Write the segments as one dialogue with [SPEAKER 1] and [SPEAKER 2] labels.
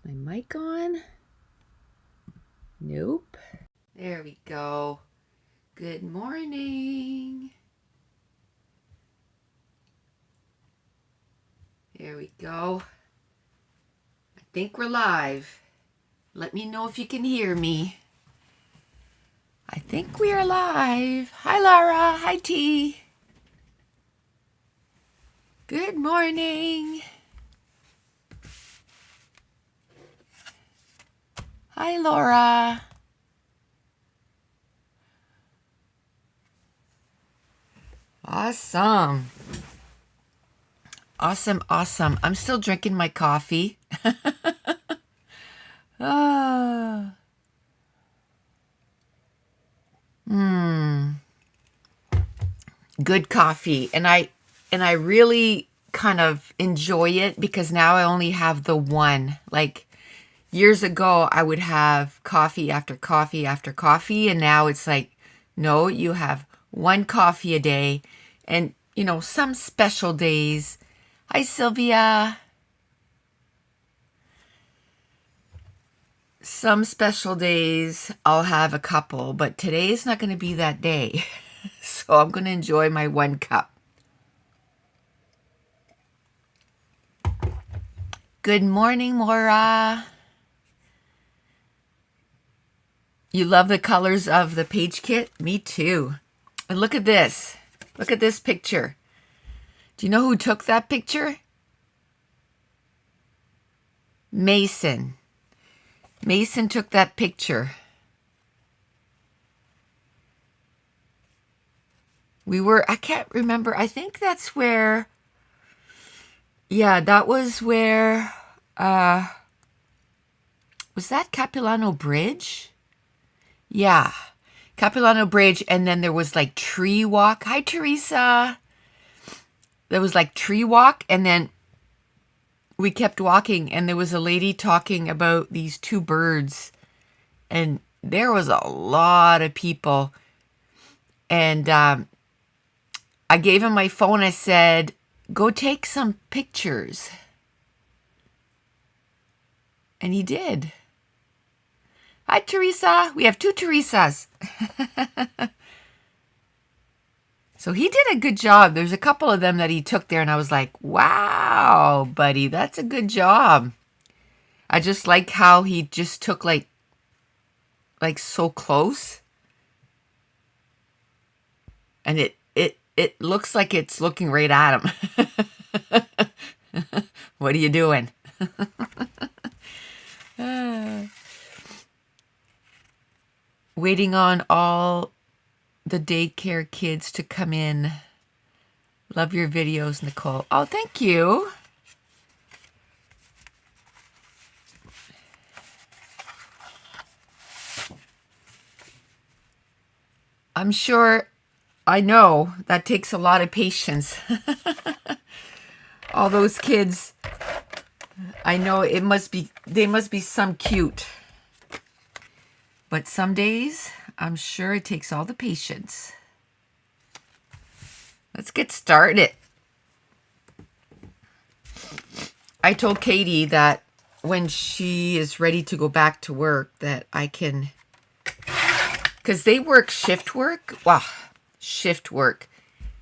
[SPEAKER 1] My mic on? Nope. There we go. Good morning. There we go. I think we're live. Let me know if you can hear me. I think we are live. Hi, Laura. Hi, T. Good morning. Hi, Laura. Awesome. Awesome. I'm still drinking my coffee. Ah. Good coffee. And I really kind of enjoy it because now I only have the one. Like years ago, I would have coffee after coffee after coffee. And now it's like, no, you have one coffee a day. And, some special days. Hi, Sylvia. Some special days I'll have a couple, but today is not going to be that day. So I'm going to enjoy my one cup. Good morning, Maura. You love the colors of the page kit? Me too. And look at this. Look at this picture. Do you know who took that picture? Mason. Mason took that picture. I can't remember. I think that's where, that was where, was that Capilano Bridge? Yeah, Capilano Bridge, and then there was like tree walk. Hi, Teresa. There was like tree walk, and then we kept walking, and there was a lady talking about these two birds, and there was a lot of people. And I gave him my phone. I said, go take some pictures. And he did. Hi, Teresa. We have two Teresas. So he did a good job. There's a couple of them that he took there, and I was like, wow, buddy, that's a good job. I just like how he just took like so close. And it looks like it's looking right at him. What are you doing? Waiting on all the daycare kids to come in. Love your videos, Nicole. Oh, thank you. I'm sure, I know that takes a lot of patience. All those kids, I know they must be some cute. But some days, I'm sure it takes all the patience. Let's get started. I told Katie that when she is ready to go back to work that I can, because they work shift work. Wow, shift work.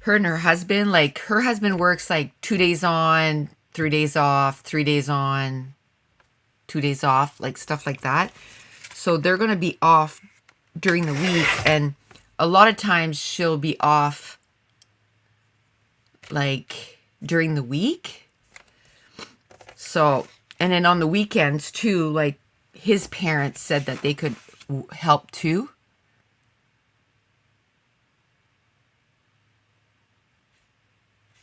[SPEAKER 1] Her and her husband, like her husband works like 2 days on, 3 days off, 3 days on, 2 days off, like stuff like that. So they're going to be off during the week, and a lot of times she'll be off like during the week. So, and then on the weekends too, like his parents said that they could help too.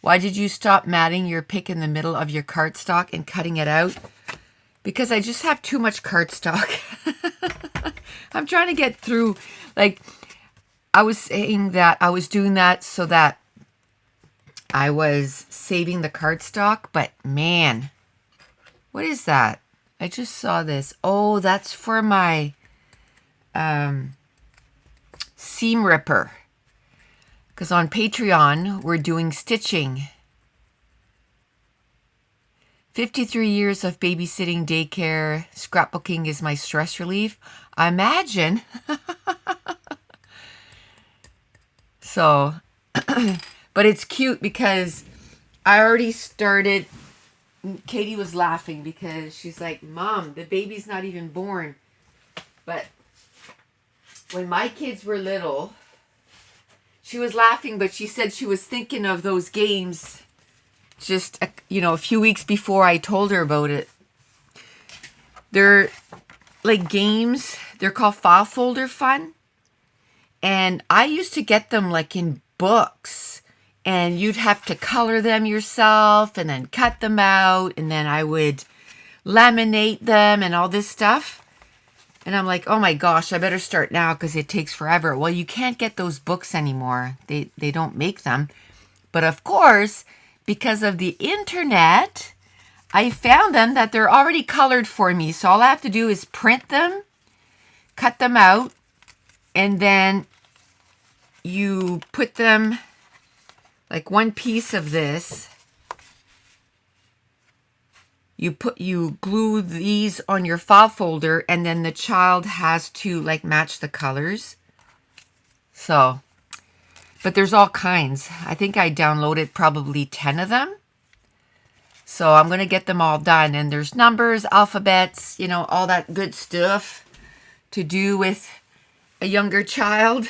[SPEAKER 1] Why did you stop matting your pick in the middle of your cardstock and cutting it out? Because I just have too much cardstock. I'm trying to get through, like, I was saying that I was doing that so that I was saving the cardstock, but man, what is that? I just saw this. Oh, that's for my seam ripper. Because on Patreon, we're doing stitching. 53 years of babysitting daycare. Scrapbooking is my stress relief. I imagine. So, but it's cute because I already started. Katie was laughing because she's like, Mom, the baby's not even born. But when my kids were little, she was laughing, but she said she was thinking of those games just, a few weeks before I told her about it. They're like games. They're called File Folder Fun. And I used to get them like in books. And you'd have to color them yourself and then cut them out. And then I would laminate them and all this stuff. And I'm like, oh my gosh, I better start now because it takes forever. Well, you can't get those books anymore. They don't make them. But of course, because of the internet, I found them that they're already colored for me. So all I have to do is print them, cut them out, and then you put them like one piece of this. You glue these on your file folder, and then the child has to like match the colors. So, but there's all kinds. I think I downloaded probably 10 of them. So I'm going to get them all done. And there's numbers, alphabets, all that good stuff to do with a younger child.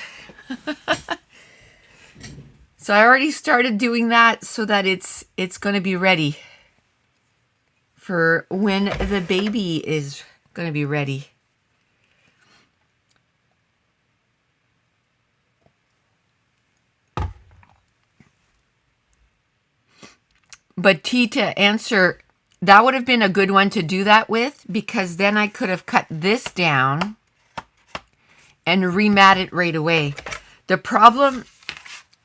[SPEAKER 1] So I already started doing that so that it's going to be ready for when the baby is going to be ready. But T, to answer, that would have been a good one to do that with, because then I could have cut this down and remat it right away. The problem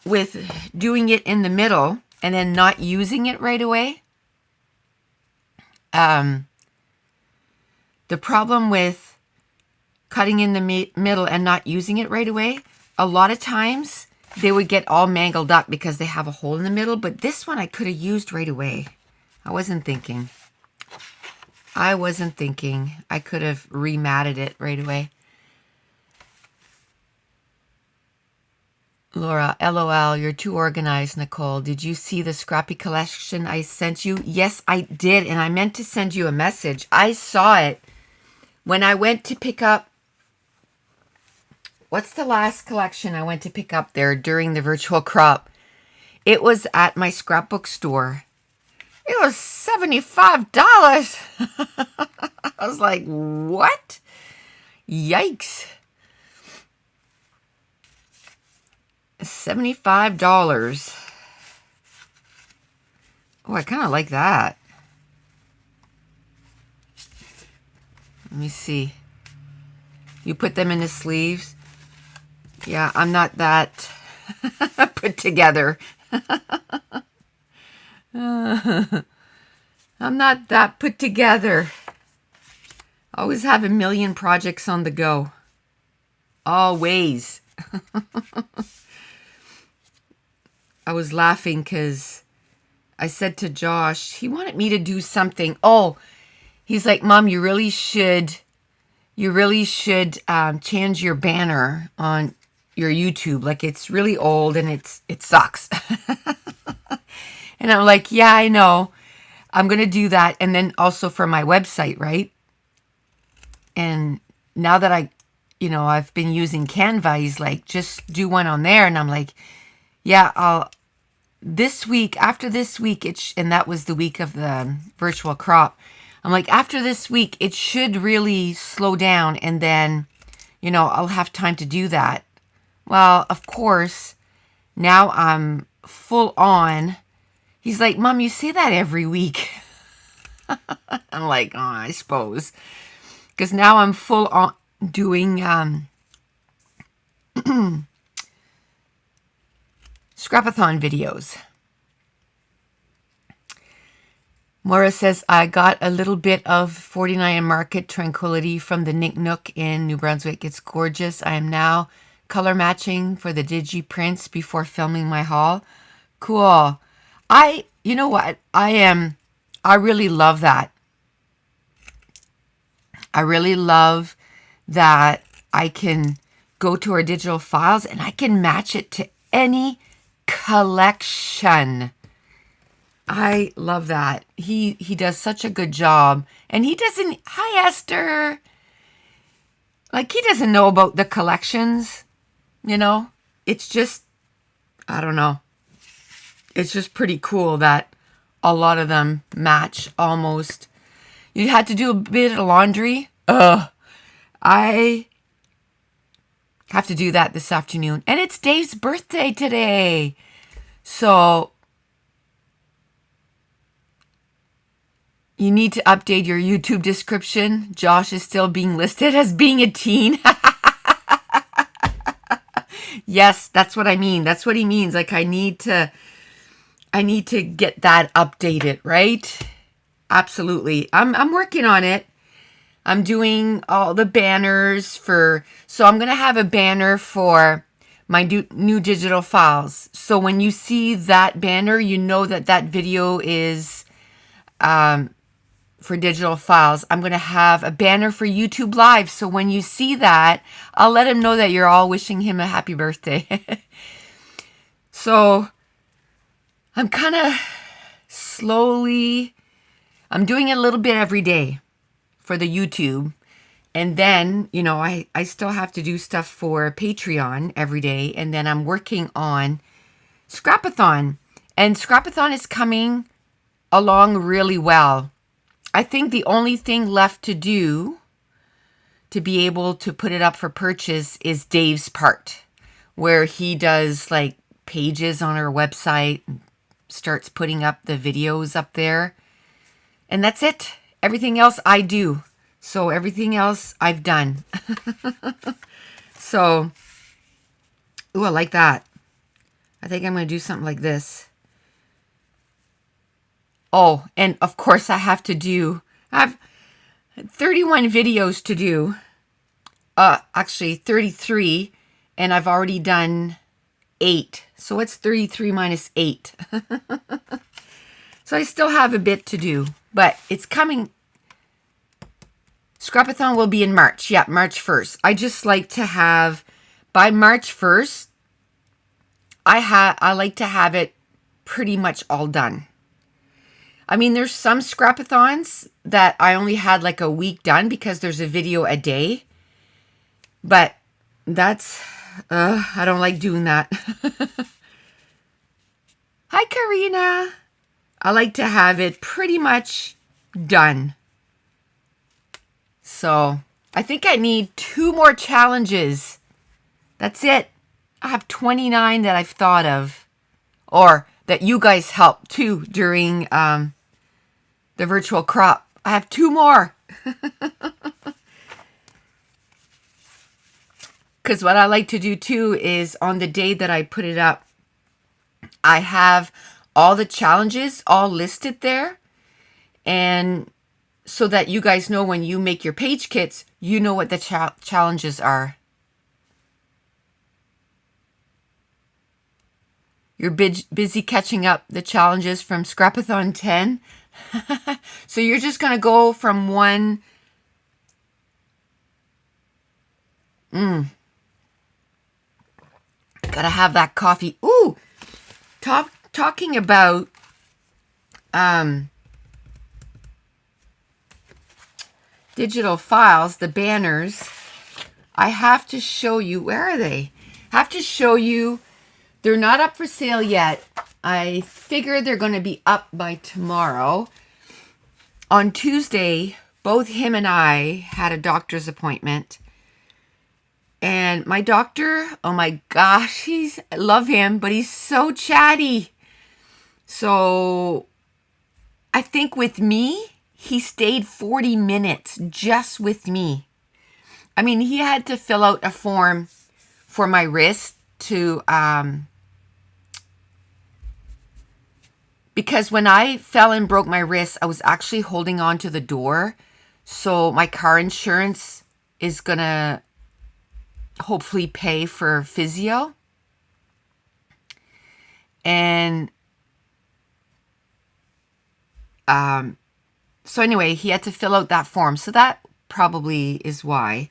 [SPEAKER 1] with doing it in the middle and then not using it right away, the problem with cutting in the middle and not using it right away, a lot of times they would get all mangled up because they have a hole in the middle. But this one I could have used right away. I wasn't thinking. I could have rematted it right away. Laura, LOL, you're too organized, Nicole. Did you see the scrappy collection I sent you? Yes, I did, and I meant to send you a message. I saw it when I went to pick up. What's the last collection I went to pick up there during the virtual crop? It was at my scrapbook store. It was $75. I was like, what? Yikes. $75. Oh, I kind of like that. Let me see. You put them in the sleeves. Yeah, I'm not that put together. I'm not that put together. Always have a million projects on the go. Always. I was laughing because I said to Josh, he wanted me to do something. Oh, he's like, Mom, you really should change your banner on your YouTube. Like, it's really old and it sucks. And I'm like, yeah, I know. I'm going to do that. And then also for my website, right? And now that I've been using Canva, he's like, just do one on there. And I'm like, yeah, after this week, and that was the week of the virtual crop. I'm like, after this week, it should really slow down, and then, I'll have time to do that. Well, of course, now I'm full on. He's like, Mom, you say that every week. I'm like, oh, I suppose. Because now I'm full on doing Scrapathon videos. Maura says, I got a little bit of 49 Market Tranquility from the Nick Nook in New Brunswick. It's gorgeous. I am now color matching for the Digi prints before filming my haul. Cool. You know what? I am I really love that. I really love that I can go to our digital files and I can match it to any collection. I love that. He does such a good job. And he doesn't, hi Esther. Like, he doesn't know about the collections, you know? It's just, I don't know. It's just pretty cool that a lot of them match almost. You had to do a bit of laundry. I have to do that this afternoon. And it's Dave's birthday today. So you need to update your YouTube description. Josh is still being listed as being a teen. Yes, that's what I mean. That's what he means. Like, I need to get that updated, right? Absolutely. I'm working on it. I'm doing all the banners so I'm going to have a banner for my new digital files. So when you see that banner, you know that video is for digital files. I'm going to have a banner for YouTube Live. So when you see that, I'll let him know that you're all wishing him a happy birthday. So I'm kind of slowly, I'm doing it a little bit every day for the YouTube. And then, you know, I still have to do stuff for Patreon every day. And then I'm working on Scrapathon. And Scrapathon is coming along really well. I think the only thing left to do to be able to put it up for purchase is Dave's part, where he does like pages on our website and starts putting up the videos up there. And that's it. Everything else I do. So everything else I've done. So, ooh, I like that. I think I'm going to do something like this. Oh, and of course I have 31 videos to do. Actually 33, and I've already done 8. So it's 33 minus 8. So I still have a bit to do, but it's coming. Scrapathon will be in March. Yeah, March 1st. I just like to have, by March 1st, I like to have it pretty much all done. I mean, there's some Scrapathons that I only had like a week done because there's a video a day. But that's, I don't like doing that. Hi, Karina. I like to have it pretty much done. So I think I need 2 more challenges. That's it. I have 29 that I've thought of, or that you guys helped too during the virtual crop. I have 2 more. Because what I like to do too is on the day that I put it up, I have all the challenges all listed there. And so that you guys know when you make your page kits, you know what the challenges are. You're busy catching up the challenges from Scrapathon 10. So you're just going to go from one. Gotta have that coffee. Ooh, talking about digital files, the banners. I have to show you. Where are they? I have to show you. They're not up for sale yet. I figure they're going to be up by tomorrow. On Tuesday, both him and I had a doctor's appointment. And my doctor, oh my gosh, I love him, but he's so chatty. So I think with me, he stayed 40 minutes just with me. I mean, he had to fill out a form for my wrist to, because when I fell and broke my wrist, I was actually holding on to the door. So my car insurance is going to hopefully pay for physio. And So anyway, he had to fill out that form. So that probably is why.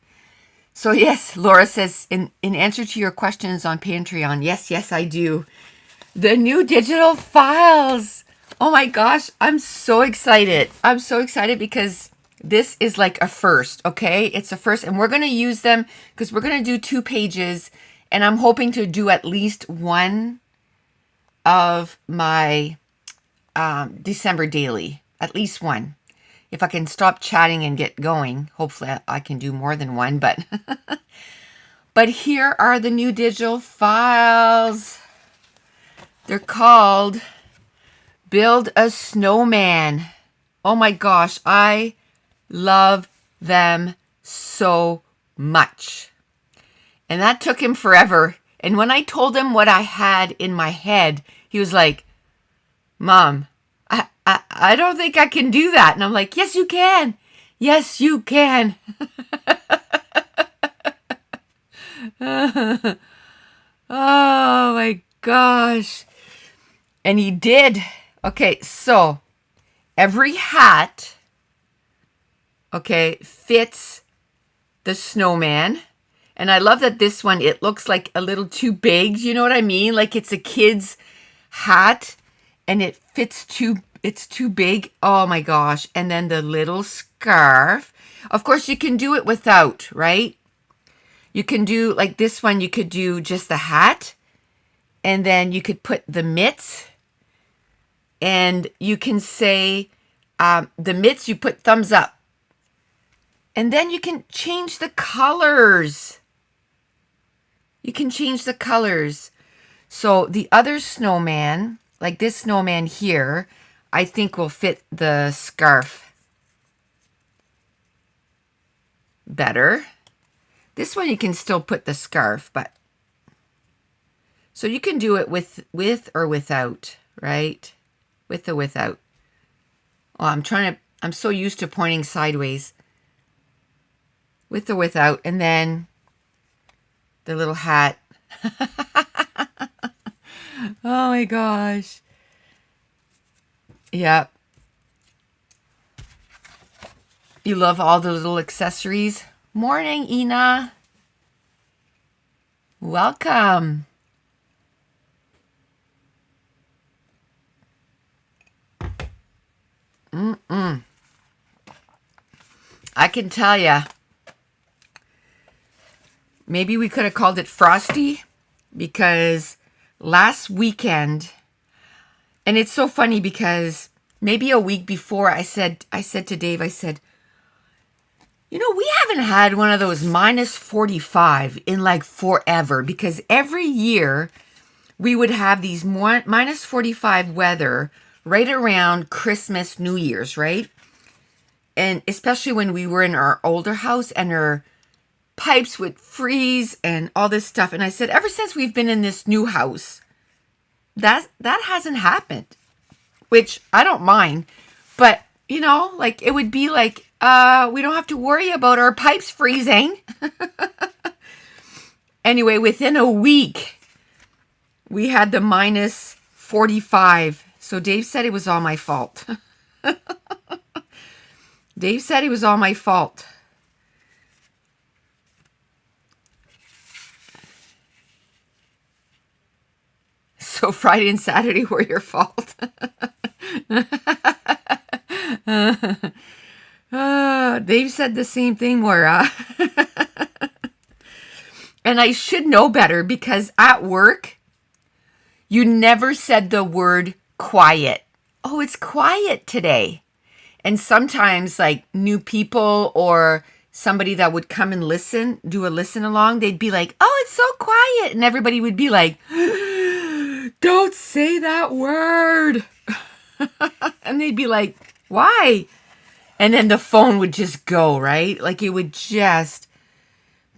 [SPEAKER 1] So yes, Laura says, in answer to your questions on Patreon, yes, I do. The new digital files. Oh my gosh, I'm so excited. I'm so excited because this is like a first, okay? It's a first, and we're going to use them because we're going to do 2 pages, and I'm hoping to do at least one of my December daily, at least one. If I can stop chatting and get going, hopefully I can do more than one, but but here are the new digital files. They're called Build a Snowman. Oh my gosh, I love them so much. And that took him forever. And when I told him what I had in my head, he was like, Mom, I don't think I can do that. And I'm like, yes, you can. Yes, you can. Oh my gosh. And he did. Okay, so every hat, okay, fits the snowman. And I love that this one, it looks like a little too big. You know what I mean? Like it's a kid's hat and it fits it's too big. Oh my gosh. And then the little scarf. Of course, you can do it without, right? You can do like this one, you could do just the hat. And then you could put the mitts. And you can say the mitts, you put thumbs up. And then you can change the colors. You can change the colors. So the other snowman, like this snowman here, I think will fit the scarf better. This one you can still put the scarf, but so you can do it with or without, right? With or without. Oh, I'm so used to pointing sideways. With or without, and then the little hat. Oh my gosh. Yep. You love all the little accessories. Morning, Ina. Welcome. I can tell ya. Maybe we could have called it Frosty because last weekend, and it's so funny because maybe a week before I said to Dave, I said, you know, we haven't had one of those minus 45 in like forever because every year we would have these minus 45 weather right around Christmas, New Year's, right? And especially when we were in our older house and our pipes would freeze and all this stuff. And I said, ever since we've been in this new house, that hasn't happened, which I don't mind. But, you know, like it would be like, we don't have to worry about our pipes freezing. Anyway, within a week, we had the minus 45. So Dave said it was all my fault. Dave said it was all my fault. So Friday and Saturday were your fault. Dave said the same thing, Maura. And I should know better because at work, you never said the word quiet. Oh, it's quiet today. And sometimes like new people or somebody that would come and listen, do a listen along, they'd be like, oh, it's so quiet. And everybody would be like, don't say that word. And they'd be like, why? And then the phone would just go, right? Like it would just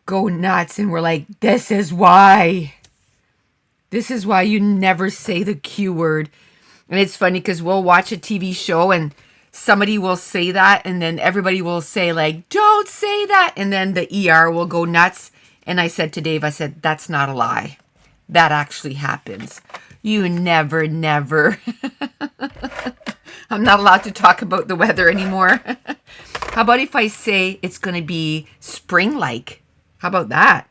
[SPEAKER 1] go nuts. And we're like, this is why. This is why you never say the Q word. And it's funny because we'll watch a TV show and somebody will say that. And then everybody will say like, don't say that. And then the ER will go nuts. And I said to Dave, I said, that's not a lie. That actually happens. You never. I'm not allowed to talk about the weather anymore. How about if I say it's going to be spring-like? How about that?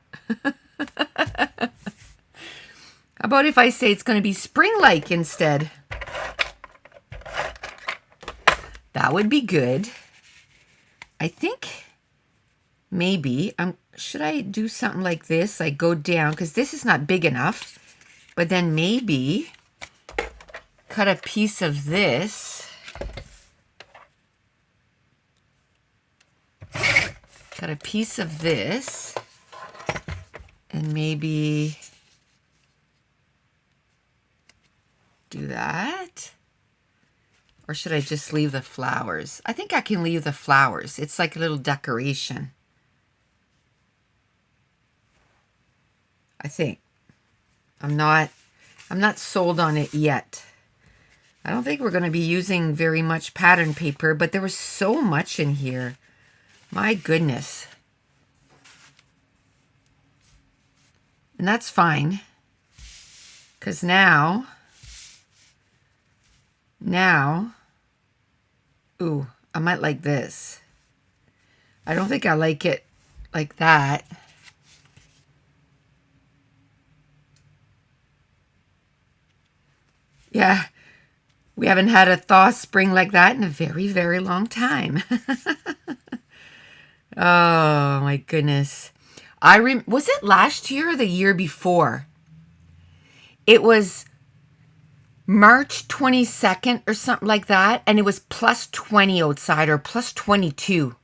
[SPEAKER 1] How about if I say it's going to be spring-like instead? That would be good. I think maybe, should I do something like this? Like go down, because this is not big enough. But then maybe cut a piece of this. Cut a piece of this. And maybe do that. Or should I just leave the flowers? I think I can leave the flowers. It's like a little decoration. I think. I'm not sold on it yet. I don't think we're going to be using very much pattern paper, but there was so much in here. My goodness. And that's fine. Because now, ooh, I might like this. I don't think I like it like that. Yeah, we haven't had a thaw spring like that in a very, very long time. Oh, my goodness. Was it last year or the year before? It was March 22nd or something like that, and it was plus 20 outside or plus 22.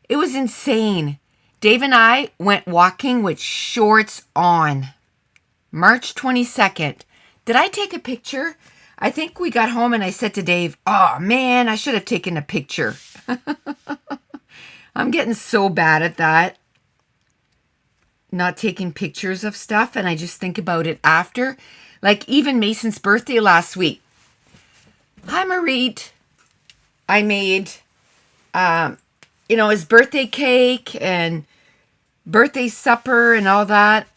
[SPEAKER 1] It was insane. Dave and I went walking with shorts on. March 22nd. Did I take a picture? I think we got home and I said to Dave, oh man, I should have taken a picture. I'm getting so bad at that. Not taking pictures of stuff, and I just think about it after. Like even Mason's birthday last week. Hi, Marit. I made, his birthday cake and birthday supper and all that.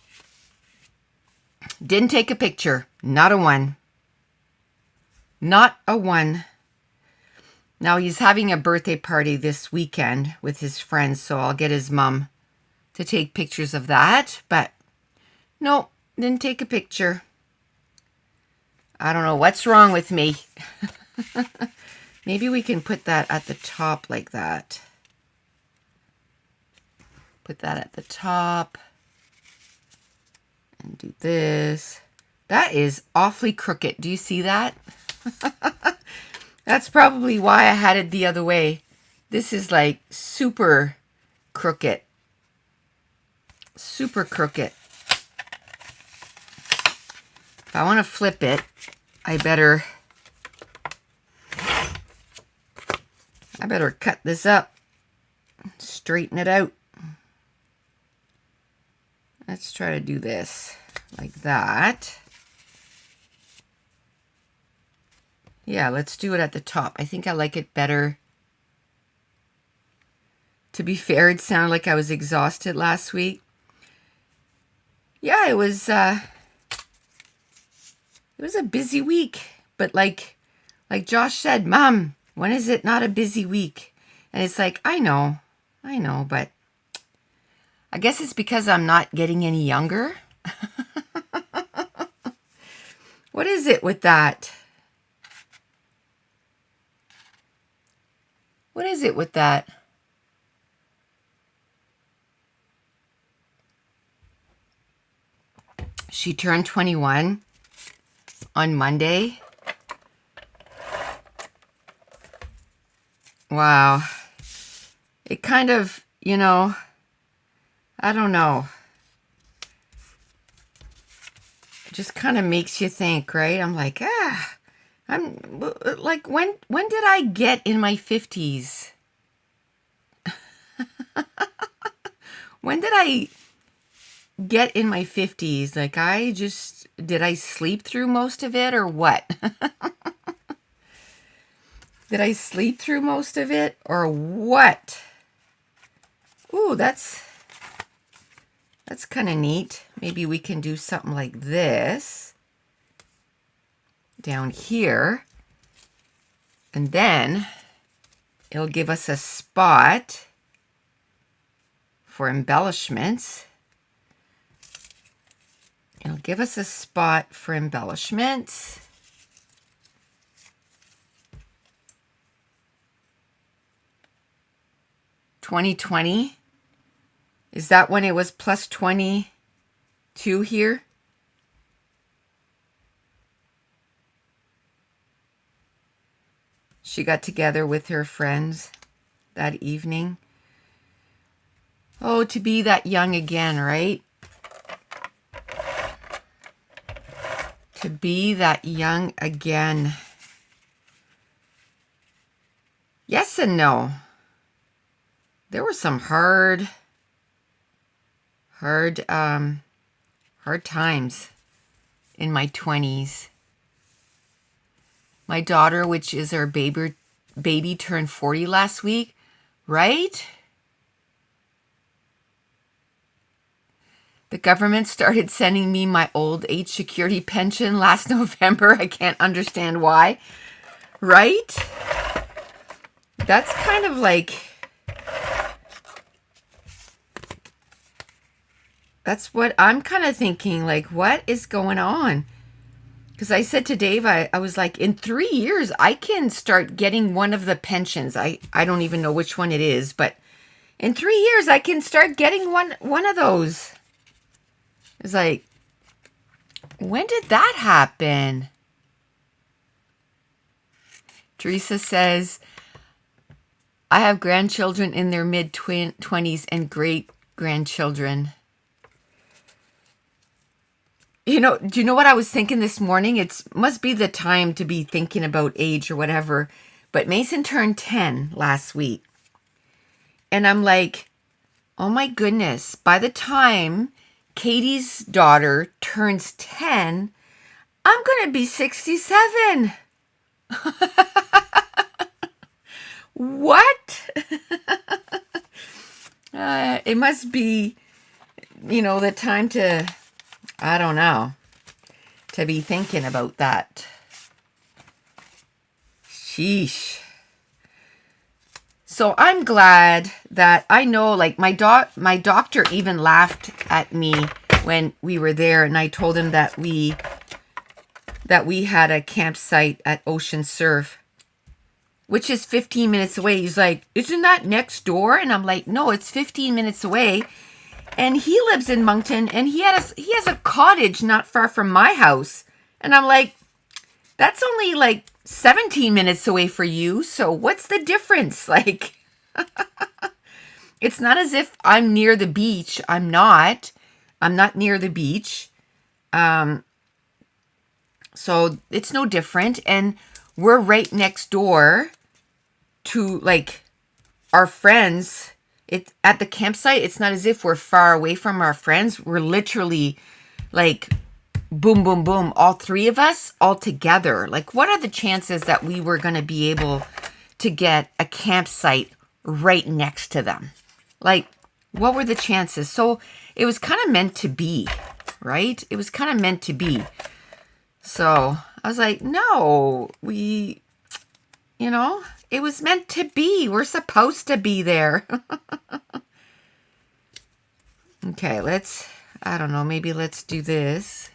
[SPEAKER 1] Didn't take a picture. Not a one. Not a one. Now he's having a birthday party this weekend with his friends, so I'll get his mom to take pictures of that. But no, didn't take a picture. I don't know what's wrong with me. Maybe we can put that at the top like that. Put that at the top. And do this. That is awfully crooked. Do you see that? That's probably why I had it the other way. This is like super crooked. Super crooked. If I want to flip it, I better cut this up. Straighten it out. Let's try to do this like that. Yeah, let's do it at the top. I think I like it better. To be fair, it sounded like I was exhausted last week. Yeah, it was a busy week. But like Josh said, Mom, when is it not a busy week? And it's like, I know, but I guess it's because I'm not getting any younger. What is it with that? What is it with that? She turned 21 on Monday. Wow. It kind of, I don't know. It just kind of makes you think, right? I'm like, I'm like, when did I get in my 50s? When did I get in my 50s? Like, did I sleep through most of it or what? Did I sleep through most of it or what? Ooh, that's kind of neat. Maybe we can do something like this down here. And then it'll give us a spot for embellishments. It'll give us a spot for embellishments. $20.20. Is that when it was plus 22 here? She got together with her friends that evening. Oh, to be that young again, right? To be that young again. Yes and no. There were some hard times in my 20s. My daughter, which is our baby turned 40 last week, right? The government started sending me my old age security pension last November. I can't understand why, right? That's kind of like, that's what I'm kind of thinking, like, what is going on? Because I said to Dave, I was like, in 3 years, I can start getting one of the pensions. I don't even know which one it is, but in 3 years, I can start getting one of those. It's like, when did that happen? Teresa says, I have grandchildren in their mid-20s and great-grandchildren. You know, do you know what I was thinking this morning? It must be the time to be thinking about age or whatever. But Mason turned 10 last week. And I'm like, oh my goodness, by the time Katie's daughter turns 10, I'm going to be 67. What? It must be, you know, the time to, I don't know, to be thinking about that. Sheesh. So I'm glad that I know, like, my doctor even laughed at me when we were there, and I told him that we had a campsite at Ocean Surf, which is 15 minutes away. He's like, isn't that next door? And I'm like, no, it's 15 minutes away. And he lives in Moncton, and he has a cottage not far from my house. And I'm like, that's only like 17 minutes away for you. So what's the difference? Like, it's not as if I'm near the beach. I'm not near the beach. So it's no different. And we're right next door to, like, our friends. At the campsite, it's not as if we're far away from our friends. We're literally like boom, boom, boom, all three of us all together. Like, what are the chances that we were going to be able to get a campsite right next to them? Like, what were the chances? So it was kind of meant to be, right? It was kind of meant to be. So I was like, no, you know, it was meant to be. We're supposed to be there. Okay, I don't know, maybe let's do this.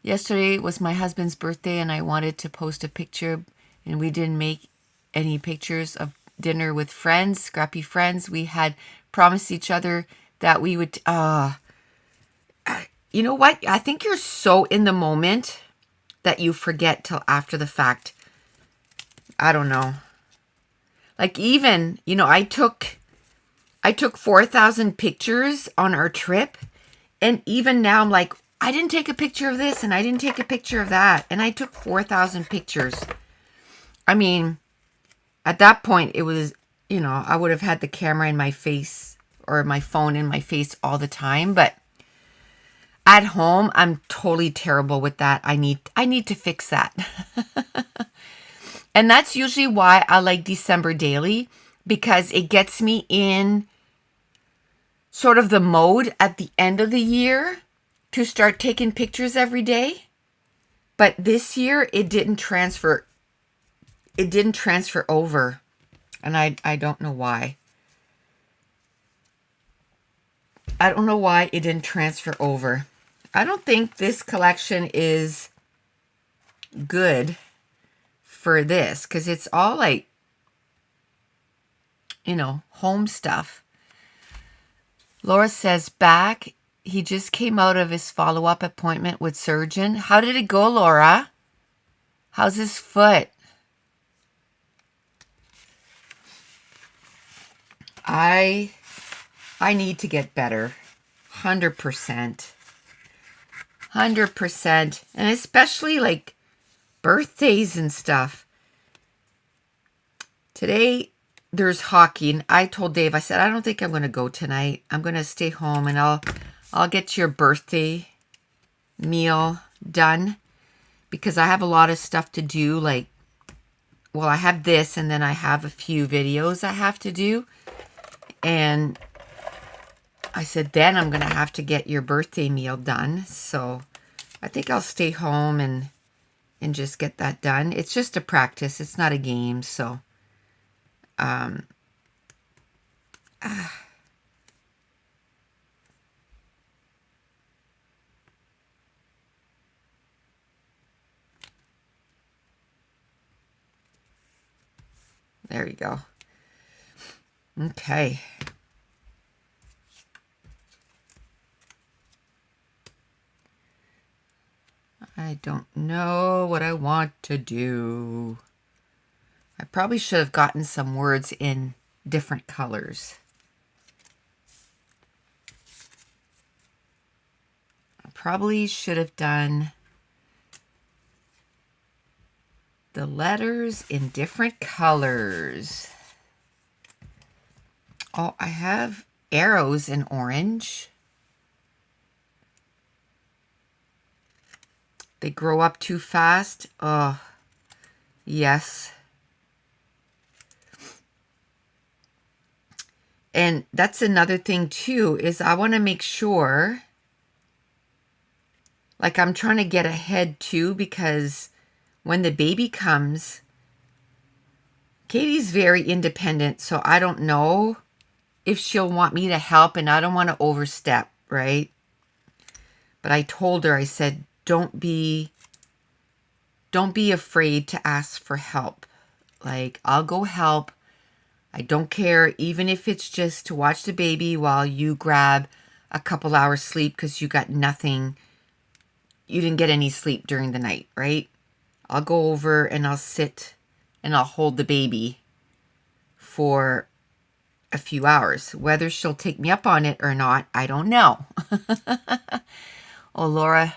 [SPEAKER 1] Yesterday was my husband's birthday, and I wanted to post a picture, and we didn't make any pictures of dinner with friends, scrappy friends. We had promised each other that we would, you know what? I think you're so in the moment that you forget till after the fact. I don't know. Like, even, you know, I took 4,000 pictures on our trip. And even now I'm like, I didn't take a picture of this and I didn't take a picture of that. And I took 4,000 pictures. I mean, at that point it was, you know, I would have had the camera in my face or my phone in my face all the time. But at home, I'm totally terrible with that. I need to fix that. And that's usually why I like December Daily, because it gets me in sort of the mode at the end of the year to start taking pictures every day. But this year it didn't transfer. It didn't transfer over. And I don't know why. I don't know why it didn't transfer over. I don't think this collection is good for this because it's all like, you know, home stuff. Laura says back. He just came out of his follow-up appointment with surgeon. How did it go, Laura? How's his foot? I need to get better. 100%. 100%. And especially like birthdays and stuff. Today there's hockey, and I told Dave, I said, I don't think I'm going to go tonight. I'm going to stay home and I'll get your birthday meal done because I have a lot of stuff to do. Like, well, I have this and then I have a few videos I have to do. And I said, then I'm going to have to get your birthday meal done. So I think I'll stay home and just get that done. It's just a practice. It's not a game. So, there you go. Okay. I don't know what I want to do. I probably should have gotten some words in different colors. I probably should have done the letters in different colors. Oh, I have arrows in orange. They grow up too fast. Oh, yes. And that's another thing too, is I want to make sure, like I'm trying to get ahead too, because when the baby comes, Katie's very independent, so I don't know if she'll want me to help, and I don't want to overstep, right? But I told her, I said, don't be afraid to ask for help. Like, I'll go help. I don't care, even if it's just to watch the baby while you grab a couple hours sleep because you got nothing. You didn't get any sleep during the night, right? I'll go over and I'll sit and I'll hold the baby for a few hours. Whether she'll take me up on it or not, I don't know. Oh, Laura.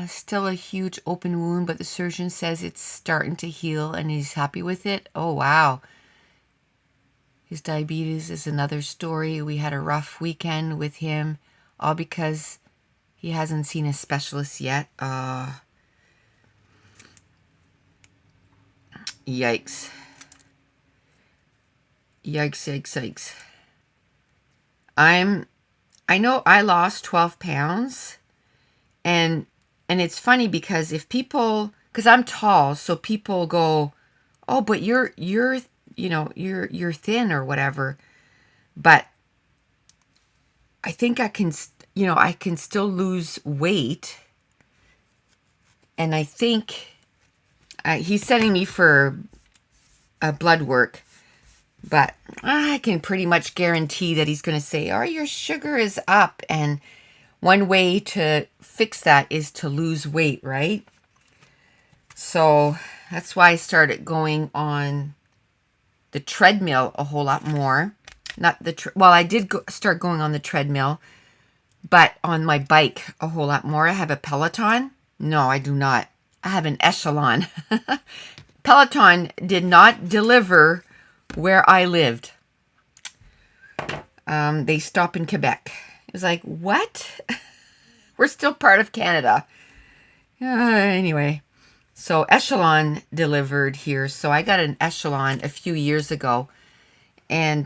[SPEAKER 1] Still a huge open wound, but the surgeon says it's starting to heal and he's happy with it. Oh, wow. His diabetes is another story. We had a rough weekend with him, all because he hasn't seen a specialist yet. Yikes. Yikes, yikes, yikes. I know I lost 12 pounds, and it's funny because if people, because I'm tall, so people go, oh, but you're thin or whatever. But I think I can, I can still lose weight. And I think he's sending me for blood work, but I can pretty much guarantee that he's going to say, oh, your sugar is up. And one way to fix that is to lose weight, right? So that's why I started going on the treadmill a whole lot more. Not the, well, I did start going on the treadmill, but on my bike a whole lot more. I have a Peloton. No, I do not. I have an Echelon. Peloton did not deliver where I lived. They stop in Quebec. It was like, what? We're still part of Canada. Anyway, so Echelon delivered here. So I got an Echelon a few years ago. And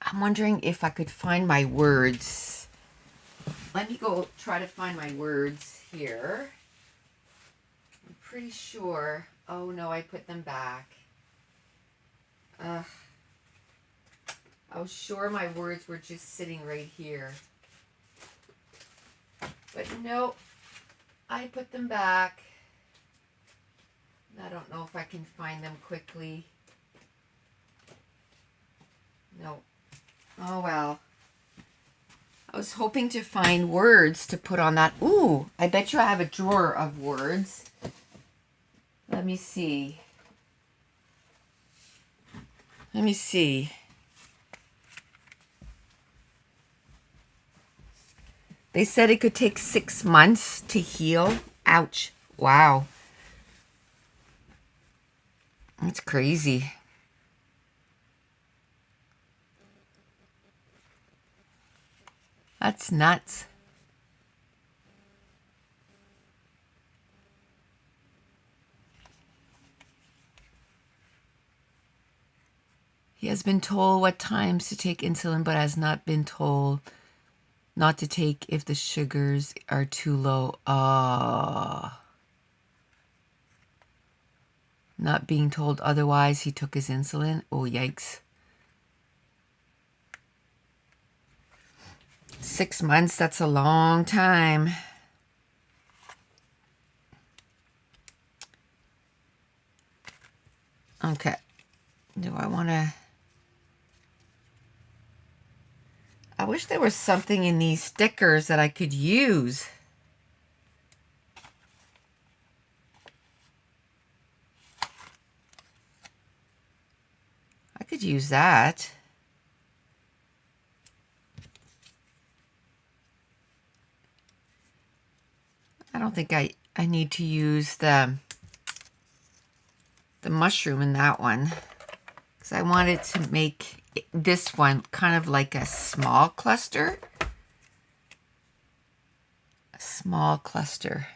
[SPEAKER 1] I'm wondering if I could find my words. Let me go try to find my words here. I'm pretty sure. Oh no, I put them back. I was sure my words were just sitting right here. But no, I put them back. I don't know if I can find them quickly. No. Oh well. I was hoping to find words to put on that. Ooh, I bet you I have a drawer of words. Let me see. Let me see. They said it could take 6 months to heal. Ouch. Wow. That's crazy. That's nuts. He has been told what times to take insulin, but has not been told not to take if the sugars are too low. Not being told otherwise, he took his insulin. Oh, yikes. 6 months, that's a long time. Okay. Do I want to... I wish there was something in these stickers that I could use. I could use that. I don't think I need to use the mushroom in that one, because I wanted to make this one kind of like a small cluster. A small cluster.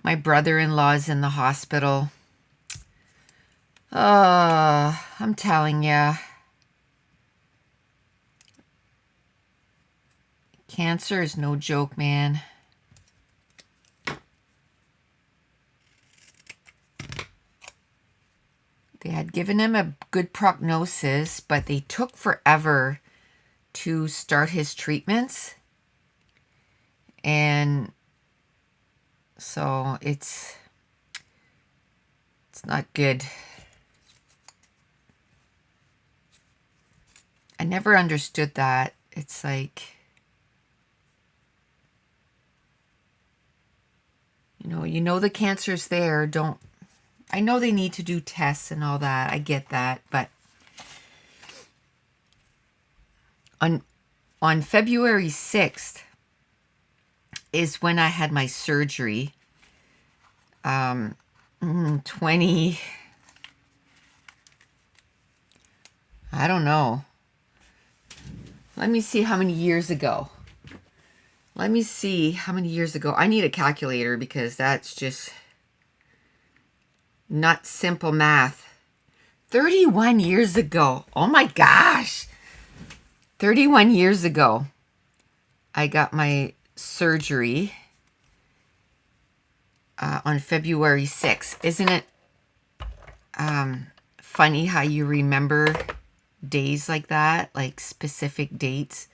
[SPEAKER 1] My brother-in-law is in the hospital. Oh, I'm telling ya. Cancer is no joke, man. They had given him a good prognosis, but they took forever to start his treatments. And so it's not good. I never understood that. It's like, you know the cancer's there. I know they need to do tests and all that. I get that, but on February 6th is when I had my surgery. 20, I don't know. Let me see how many years ago. I need a calculator because that's just not simple math. 31 years ago. Oh my gosh. 31 years ago, I got my surgery on February 6th. Isn't it funny how you remember days like that, like specific dates?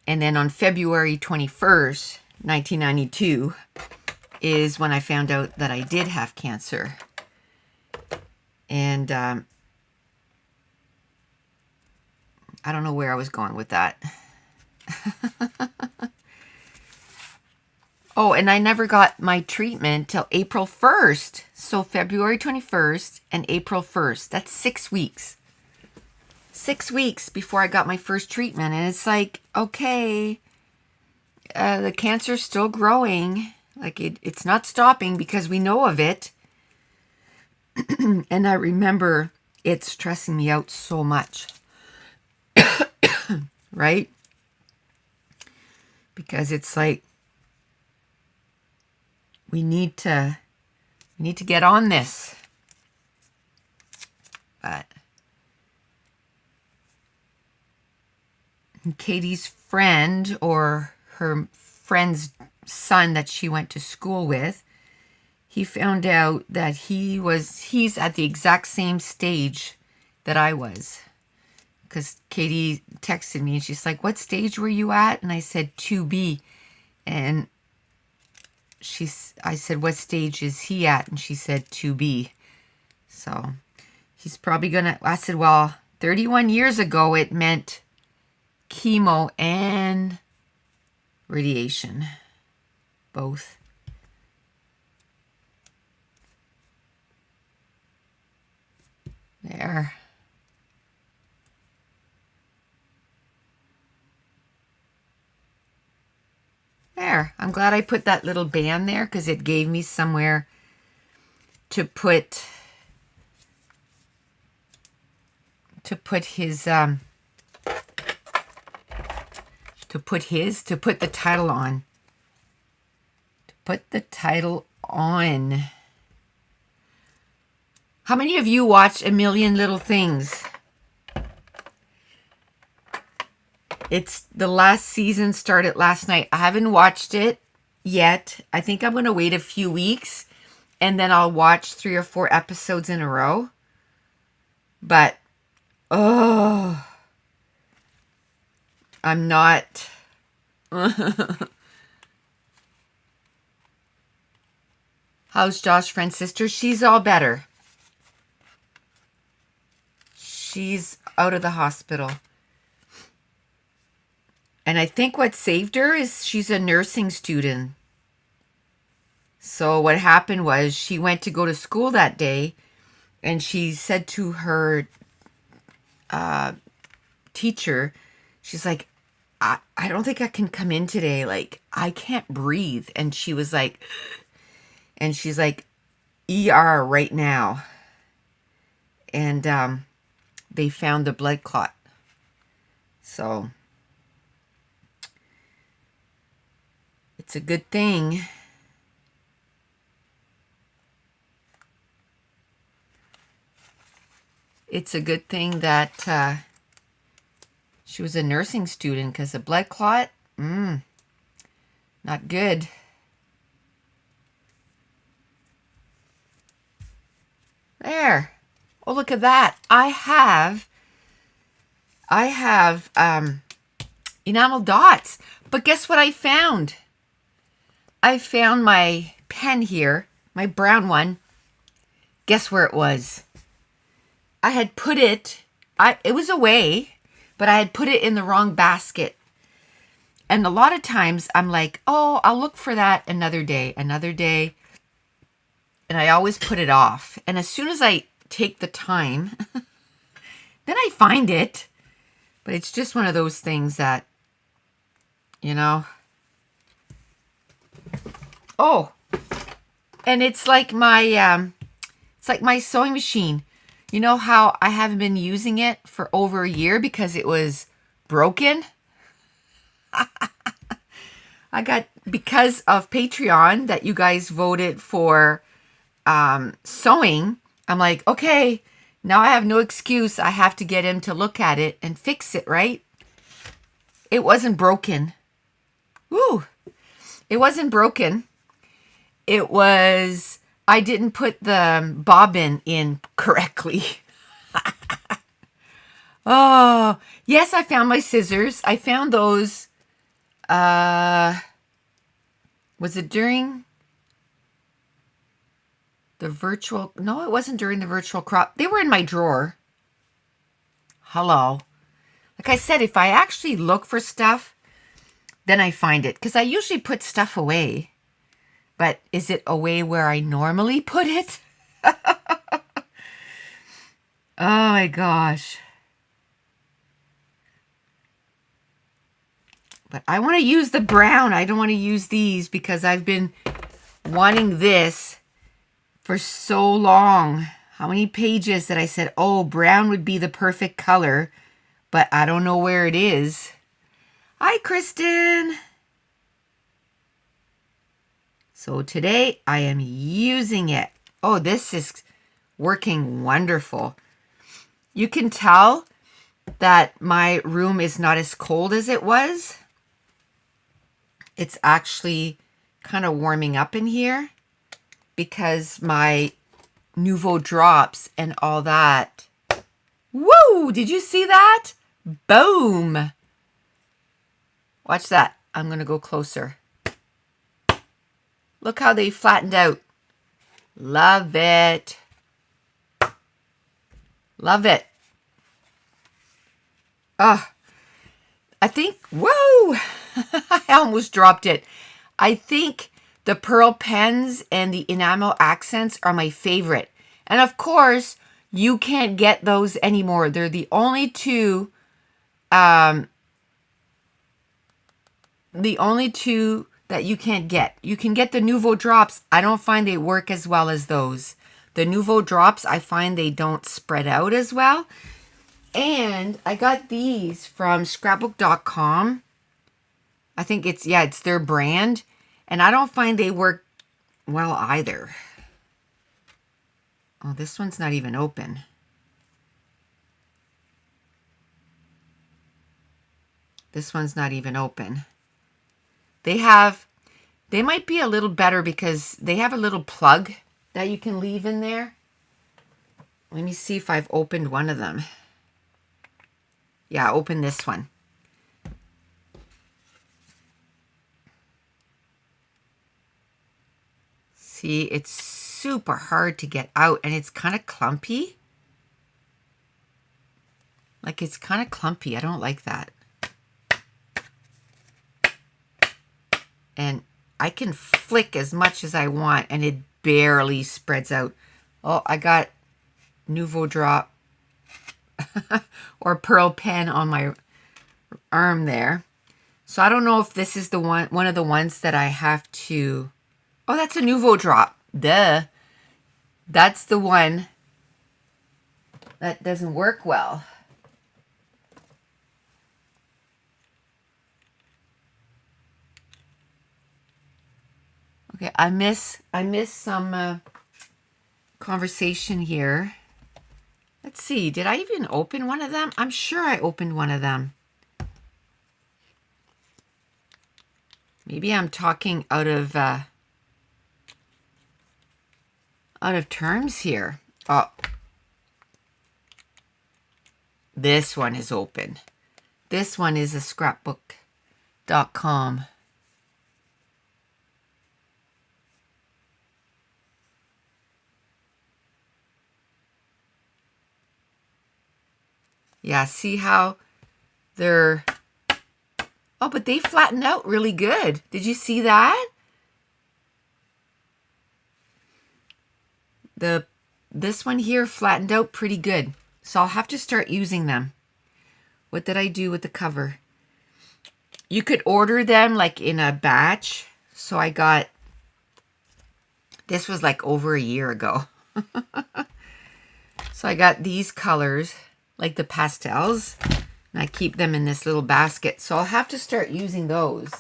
[SPEAKER 1] And then on February 21st, 1992, is when I found out that I did have cancer. And I don't know where I was going with that. Oh, and I never got my treatment till April 1st. So February 21st and April 1st. That's 6 weeks. 6 weeks before I got my first treatment. And it's like, okay, the cancer's still growing. Like it's not stopping because we know of it. And I remember it stressing me out so much. Right? Because it's like, we need to get on this. But Katie's friend, or her friend's son that she went to school with, he found out that he's at the exact same stage that I was. Because Katie texted me and she's like, what stage were you at? And I said 2B. And I said, what stage is he at? And she said 2B. So he's probably gonna, I said, well, 31 years ago it meant chemo and radiation, both. There. There. I'm glad I put that little band there because it gave me somewhere to put his to put the title on. To put the title on. How many of you watch A Million Little Things? It's the last season started last night. I haven't watched it yet. I think I'm going to wait a few weeks and then I'll watch 3 or 4 episodes in a row. But, oh, I'm not. How's Josh friend's sister? She's all better. She's out of the hospital. And I think what saved her is she's a nursing student. So what happened was she went to go to school that day and she said to her teacher, she's like, I don't think I can come in today. Like, I can't breathe. And she was like, and she's like, ER right now. And they found the blood clot. So it's a good thing. It's a good thing that she was a nursing student, because a blood clot, not good. There. Oh, look at that. I have Enamel Dots. But guess what I found? I found my pen here, my brown one. Guess where it was? I had put it, it was away, but I had put it in the wrong basket. And a lot of times I'm like, oh, I'll look for that another day. And I always put it off. And as soon as I take the time, then I find it. But it's just one of those things that, you know. Oh, and it's like my sewing machine. You know how I haven't been using it for over a year because it was broken? I got, because of Patreon that you guys voted for sewing, I'm like, okay, now I have no excuse. I have to get him to look at it and fix it, right? It wasn't broken. Woo! It wasn't broken. It was, I didn't put the bobbin in correctly. Oh, yes, I found my scissors. I found those, was it during the virtual? No, it wasn't during the virtual crop. They were in my drawer. Hello. Like I said, if I actually look for stuff, then I find it. Because I usually put stuff away. But is it away where I normally put it? Oh my gosh. But I want to use the brown. I don't want to use these because I've been wanting this for so long. How many pages that I said, oh, brown would be the perfect color, but I don't know where it is. Hi, Kristen. So today I am using it. Oh, this is working wonderful. You can tell that my room is not as cold as it was. It's actually kind of warming up in here because my Nuvo Drops and all that. Whoa, did you see that? Boom. Watch that. I'm going to go closer. Look how they flattened out. Love it. Love it. Oh, I think, whoa, I almost dropped it. I think the pearl pens and the enamel accents are my favorite. And of course, you can't get those anymore. They're the only two, that you can't get. You can get the Nuvo Drops. I don't find they work as well as those. The Nuvo Drops, I find they don't spread out as well. And I got these from Scrapbook.com. I think it's their brand. And I don't find they work well either. Oh, this one's not even open. This one's not even open. They might be a little better because they have a little plug that you can leave in there. Let me see if I've opened one of them. Yeah, open this one. See, it's super hard to get out and it's kind of clumpy. Like it's kind of clumpy. I don't like that. And I can flick as much as I want and it barely spreads out. Oh, I got Nuvo Drop or pearl pen on my arm there. So I don't know if this is the one of the ones that I have to... Oh, that's a Nuvo Drop. Duh. That's the one that doesn't work well. Okay, I miss some conversation here. Let's see, did I even open one of them? I'm sure I opened one of them. Maybe I'm talking out of terms here. Oh, this one is open. This one is a Scrapbook.com. Yeah, see how they're... Oh, but they flattened out really good. Did you see that? This one here flattened out pretty good. So I'll have to start using them. What did I do with the cover? You could order them like in a batch. So I got... This was like over a year ago. So I got these colors, like the pastels. And I keep them in this little basket. So I'll have to start using those.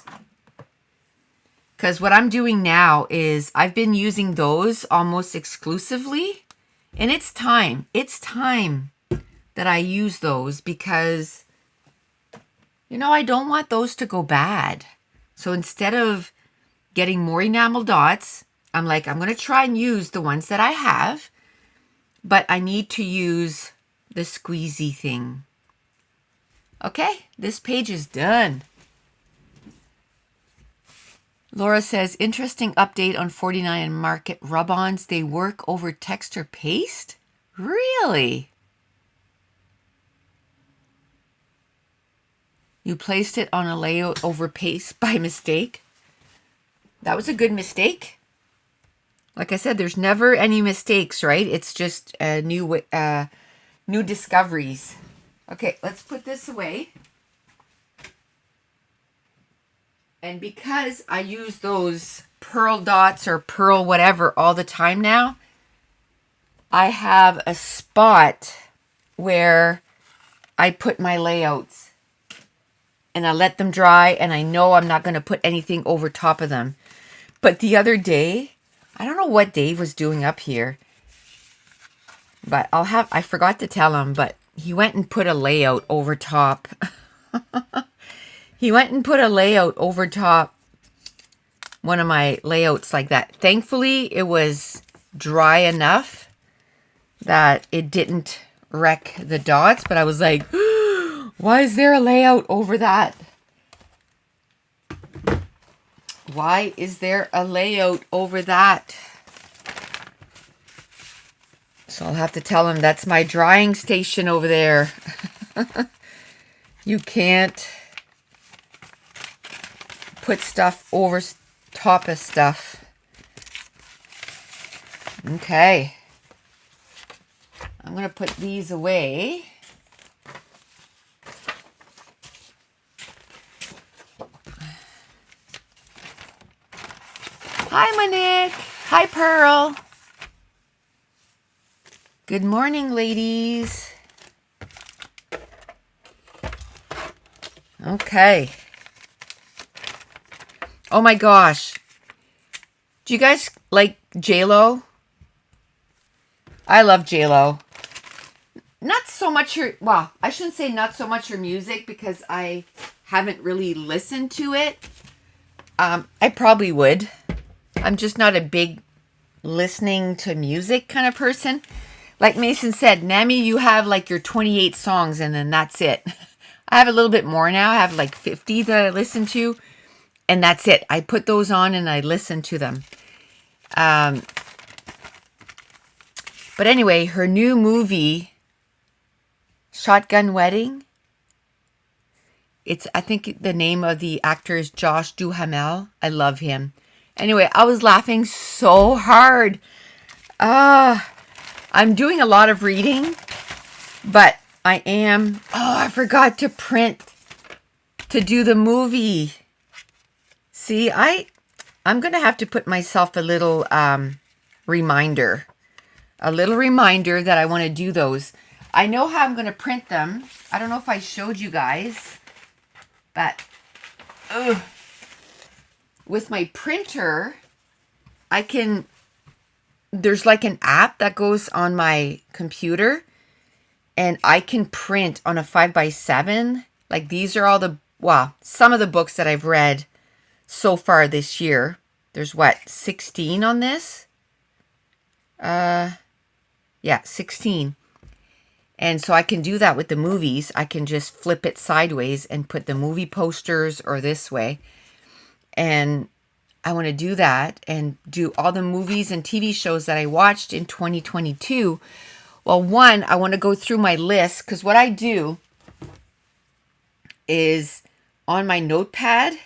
[SPEAKER 1] Because what I'm doing now is I've been using those almost exclusively. And it's time. It's time that I use those because, you know, I don't want those to go bad. So instead of getting more enamel dots, I'm like, I'm going to try and use the ones that I have. But I need to use the squeezy thing. Okay, this page is done. Laura says, interesting update on 49 Market rub-ons. They work over text or paste? Really? You placed it on a layout over paste by mistake? That was a good mistake. Like I said, there's never any mistakes, right? It's just new discoveries. Okay, let's put this away. And because I use those pearl dots or pearl whatever all the time now, I have a spot where I put my layouts. And I let them dry, and I know I'm not going to put anything over top of them. But the other day, I don't know what Dave was doing up here. But I forgot to tell him, but he went and put a layout over top. He went and put a layout over top one of my layouts like that. Thankfully, it was dry enough that it didn't wreck the dots, but I was like, why is there a layout over that? Why is there a layout over that? So I'll have to tell him that's my drying station over there. You can't put stuff over top of stuff. Okay. I'm going to put these away. Hi, Monique. Hi, Pearl. Good morning, ladies. Okay. Oh my gosh. Do you guys like J-Lo? I love J-Lo. Not so much her, well, I shouldn't say not so much her music because I haven't really listened to it. I probably would. I'm just not a big listening to music kind of person. Like Mason said, Nami, you have like your 28 songs and then that's it. I have a little bit more now. I have like 50 that I listen to and that's it. I put those on and I listen to them. But anyway, her new movie, Shotgun Wedding. I think the name of the actor is Josh Duhamel. I love him. Anyway, I was laughing so hard. I'm doing a lot of reading, but I forgot to print to do the movie. See, I'm going to have to put myself a little reminder. A little reminder that I want to do those. I know how I'm going to print them. I don't know if I showed you guys, but with my printer, there's like an app that goes on my computer and I can print on a 5x7. Like these are some of the books that I've read so far this year. There's 16 on this? Yeah, 16. And so I can do that with the movies. I can just flip it sideways and put the movie posters or this way. And I want to do that and do all the movies and TV shows that I watched in 2022. Well, one, I want to go through my list because what I do is on my notepad,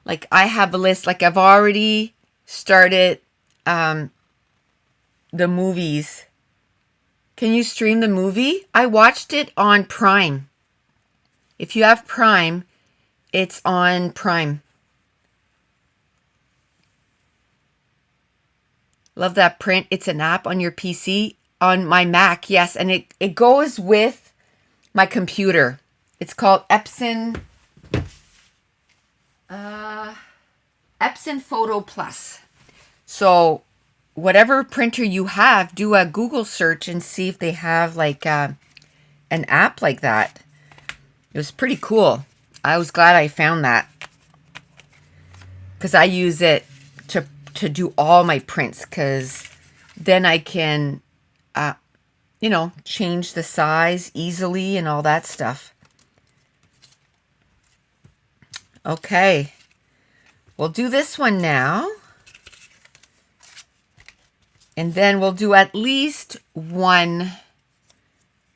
[SPEAKER 1] like I have a list, like I've already started the movies. Can you stream the movie? I watched it on Prime. If you have Prime, it's on Prime. Love that print. It's an app on your PC. On my Mac, yes. And it goes with my computer. It's called Epson Photo Plus. So whatever printer you have, do a Google search and see if they have like an app like that. It was pretty cool. I was glad I found that because I use it to do all my prints because then I can, change the size easily and all that stuff. Okay. We'll do this one now. And then we'll do at least one,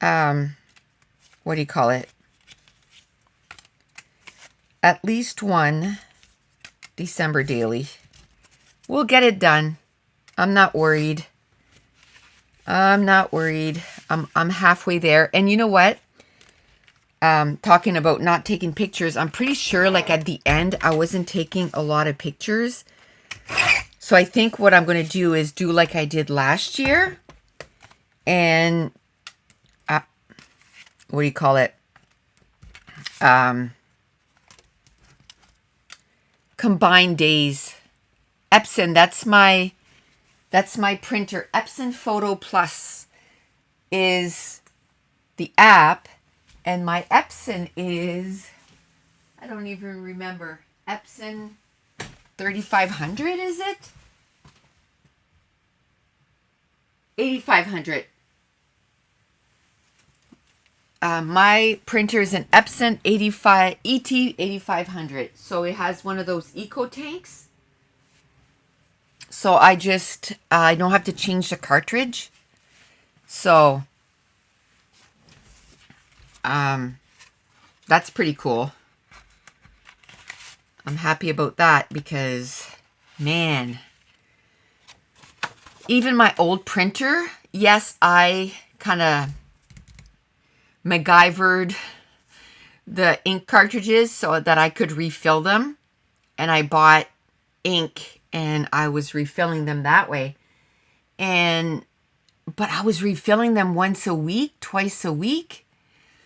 [SPEAKER 1] what do you call it? At least one December daily. We'll get it done. I'm not worried. I'm not worried. I'm halfway there. And you know what? Talking about not taking pictures, I'm pretty sure like at the end, I wasn't taking a lot of pictures. So I think what I'm going to do is do like I did last year. And what do you call it? Combined days. Epson, that's my printer. Epson Photo Plus. is the app, and my Epson is, I don't even remember, Epson 3500, is it? 8500. My printer is an Epson ET8500. So it has one of those eco tanks. So I don't have to change the cartridge. So that's pretty cool. I'm happy about that because, man, even my old printer, yes, I kind of MacGyvered the ink cartridges so that I could refill them. And I bought ink and I was refilling them that way. But I was refilling them once a week, twice a week.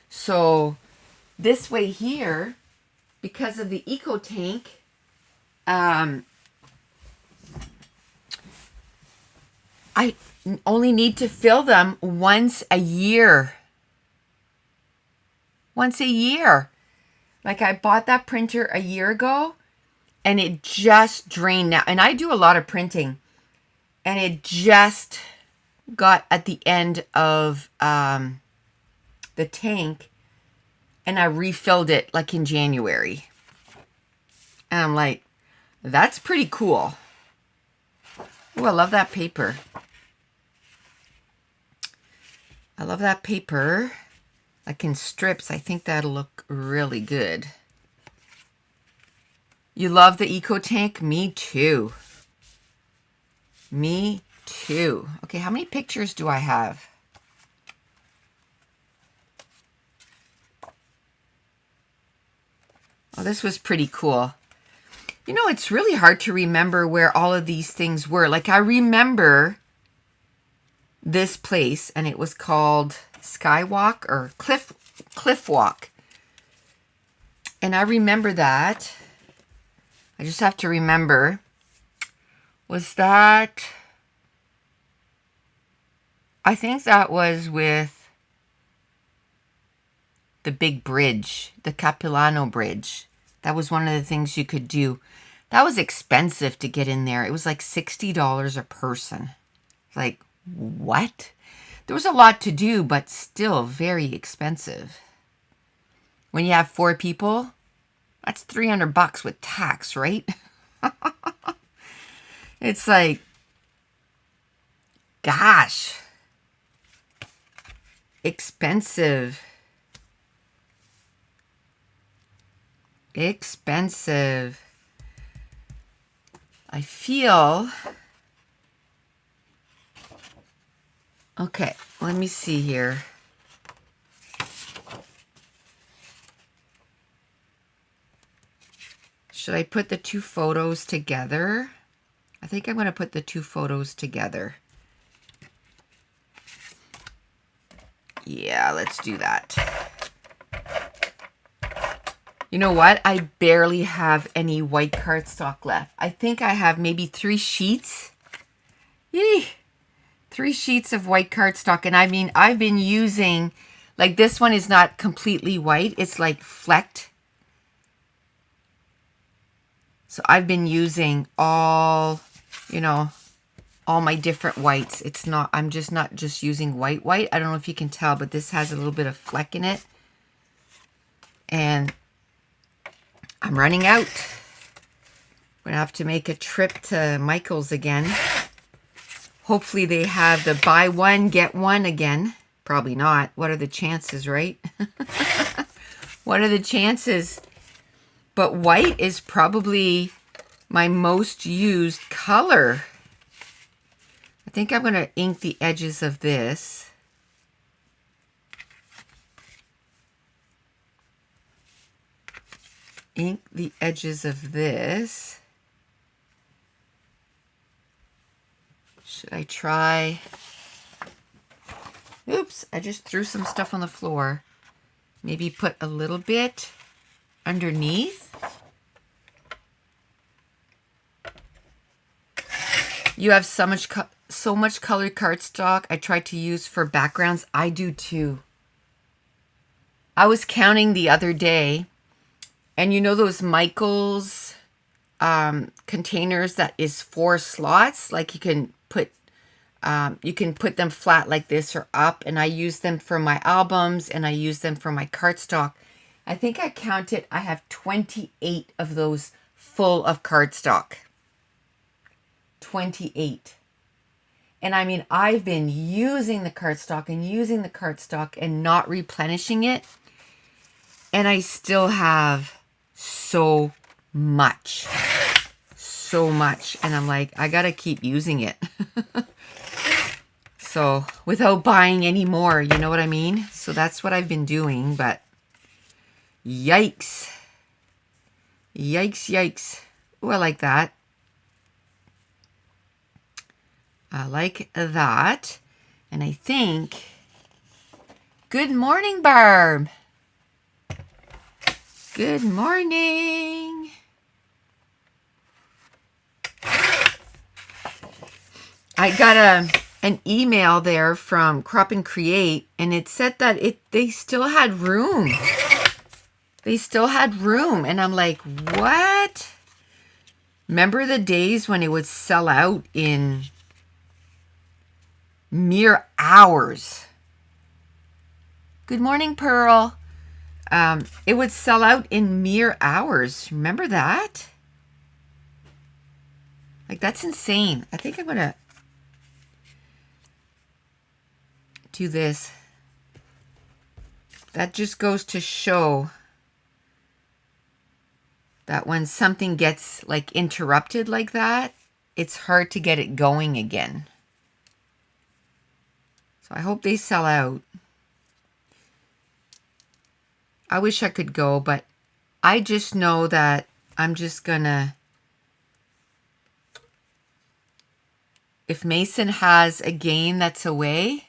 [SPEAKER 1] So this way here, because of the eco tank, I only need to fill them once a year. Once a year. Like I bought that printer a year ago and it just drained now. And I do a lot of printing, and it just got at the end of the tank, and I refilled it like in January. And I'm like, that's pretty cool. Oh, I love that paper. I love that paper. Like in strips, I think that'll look really good. You love the eco tank? Me too. Me too. Okay, how many pictures do I have? Oh, this was pretty cool. You know, it's really hard to remember where all of these things were. Like I remember this place, and it was called Skywalk or Cliff Walk. And I remember that. I just have to remember. Was that... I think that was with the big bridge, the Capilano Bridge. That was one of the things you could do. That was expensive to get in there. It was like $60 a person. Like, what? There was a lot to do, but still very expensive. When you have 4 people, that's $300 with tax, right? It's like, gosh, expensive. Expensive. I feel... Okay, let me see here. Should I put the 2 photos together? I think I'm going to put the 2 photos together. Yeah, let's do that. You know what? I barely have any white cardstock left. I think I have maybe 3 sheets. Yee! 3 sheets of white cardstock. And I mean, I've been using, like this one is not completely white. It's like flecked. So I've been using all, you know, all my different whites. It's not, I'm just not just using white. I don't know if you can tell, but this has a little bit of fleck in it. And I'm running out. I'm gonna have to make a trip to Michael's again. Hopefully they have the buy one, get one again. Probably not. What are the chances, right? What are the chances? But white is probably my most used color. I think I'm going to ink the edges of this. Ink the edges of this. Should I try? Oops, I just threw some stuff on the floor. Maybe put a little bit underneath. You have so much so much colored cardstock I try to use for backgrounds. I do too. I was counting the other day, and you know those Michaels containers that is 4 slots? Like you can put them flat like this or up, and I use them for my albums and I use them for my cardstock. I think I counted, I have 28 of those full of cardstock. 28. And I mean, I've been using the cardstock and not replenishing it. And I still have so much. So much. And I'm like, I gotta keep using it. So, without buying any more, you know what I mean? So that's what I've been doing, but yikes. Yikes, yikes. Oh, I like that. I like that. And I think, good morning, Barb. Good morning. I got an email there from Crop and Create, and it said that they still had room. They still had room, and I'm like, what? Remember the days when it would sell out in mere hours? Good morning, Pearl. It would sell out in mere hours. Remember that? Like, that's insane. I think I'm gonna do this. That just goes to show that when something gets like interrupted like that, it's hard to get it going again. So I hope they sell out. I wish I could go, but I just know that I'm just gonna, if Mason has a game that's away.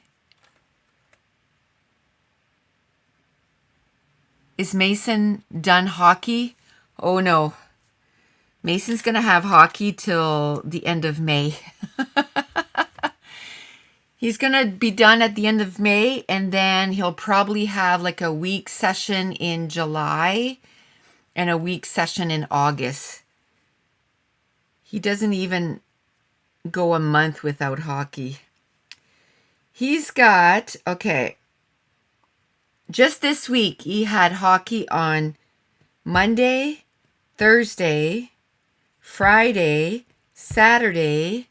[SPEAKER 1] Is Mason done hockey? Oh no. Mason's gonna have hockey till the end of May. He's gonna be done at the end of May, and then he'll probably have like a week session in July and a week session in August. He doesn't even go a month without hockey. He's got, okay, just this week he had hockey on Monday, Thursday, Friday, Saturday,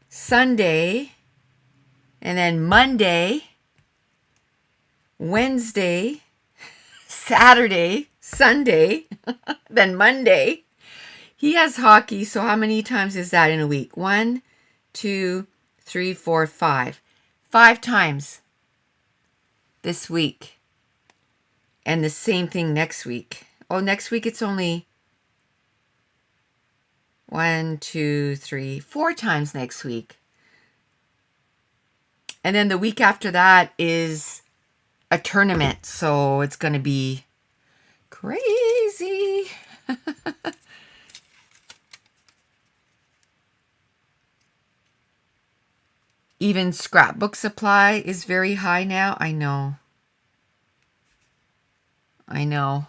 [SPEAKER 1] Sunday, and then Monday, Wednesday, Saturday, Sunday, then Monday. He has hockey, so how many times is that in a week? 1, 2, 3, 4, 5. 5 times this week. And the same thing next week. Oh, next week it's only 1, 2, 3, 4 times next week. And then the week after that is a tournament, so it's going to be crazy. Even scrapbook supply is very high now. I know. I know.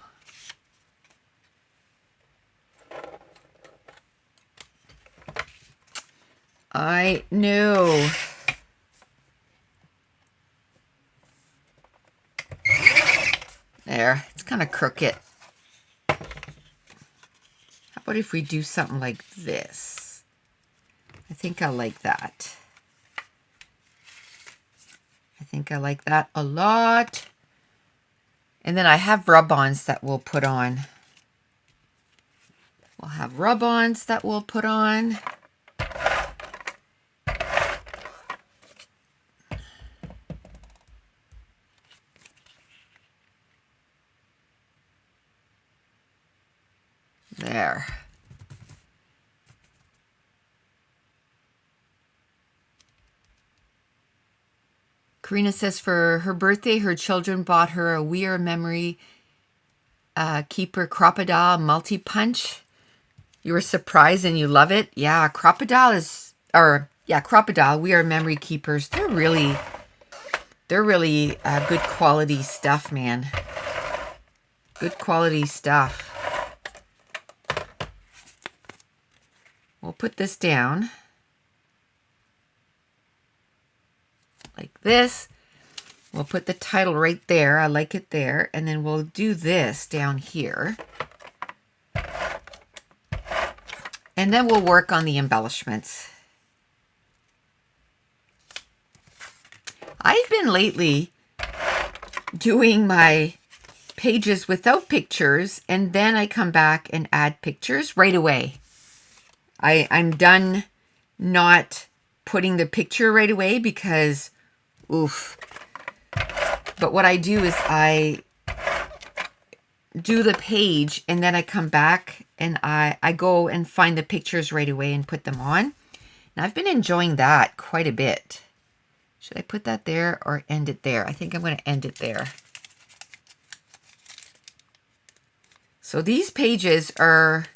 [SPEAKER 1] I know. There, it's kind of crooked. How about if we do something like this? I think I like that. I think I like that a lot. And then I have rub-ons that we'll put on. We'll have rub-ons that we'll put on. There. Karina says for her birthday, her children bought her a We Are Memory Keeper Crocodile Multi-Punch. You were surprised and you love it? Yeah, Crocodile is, or Yeah, Crocodile, We Are Memory Keepers. They're really good quality stuff, man. Good quality stuff. We'll put this down like this. We'll put the title right there. I like it there. And then we'll do this down here. And then we'll work on the embellishments. I've been lately doing my pages without pictures, and then I come back and add pictures right away. I'm done not putting the picture right away because, oof. But what I do is I do the page and then I come back and I go and find the pictures right away and put them on. And I've been enjoying that quite a bit. Should I put that there or end it there? I think I'm going to end it there. So these pages are,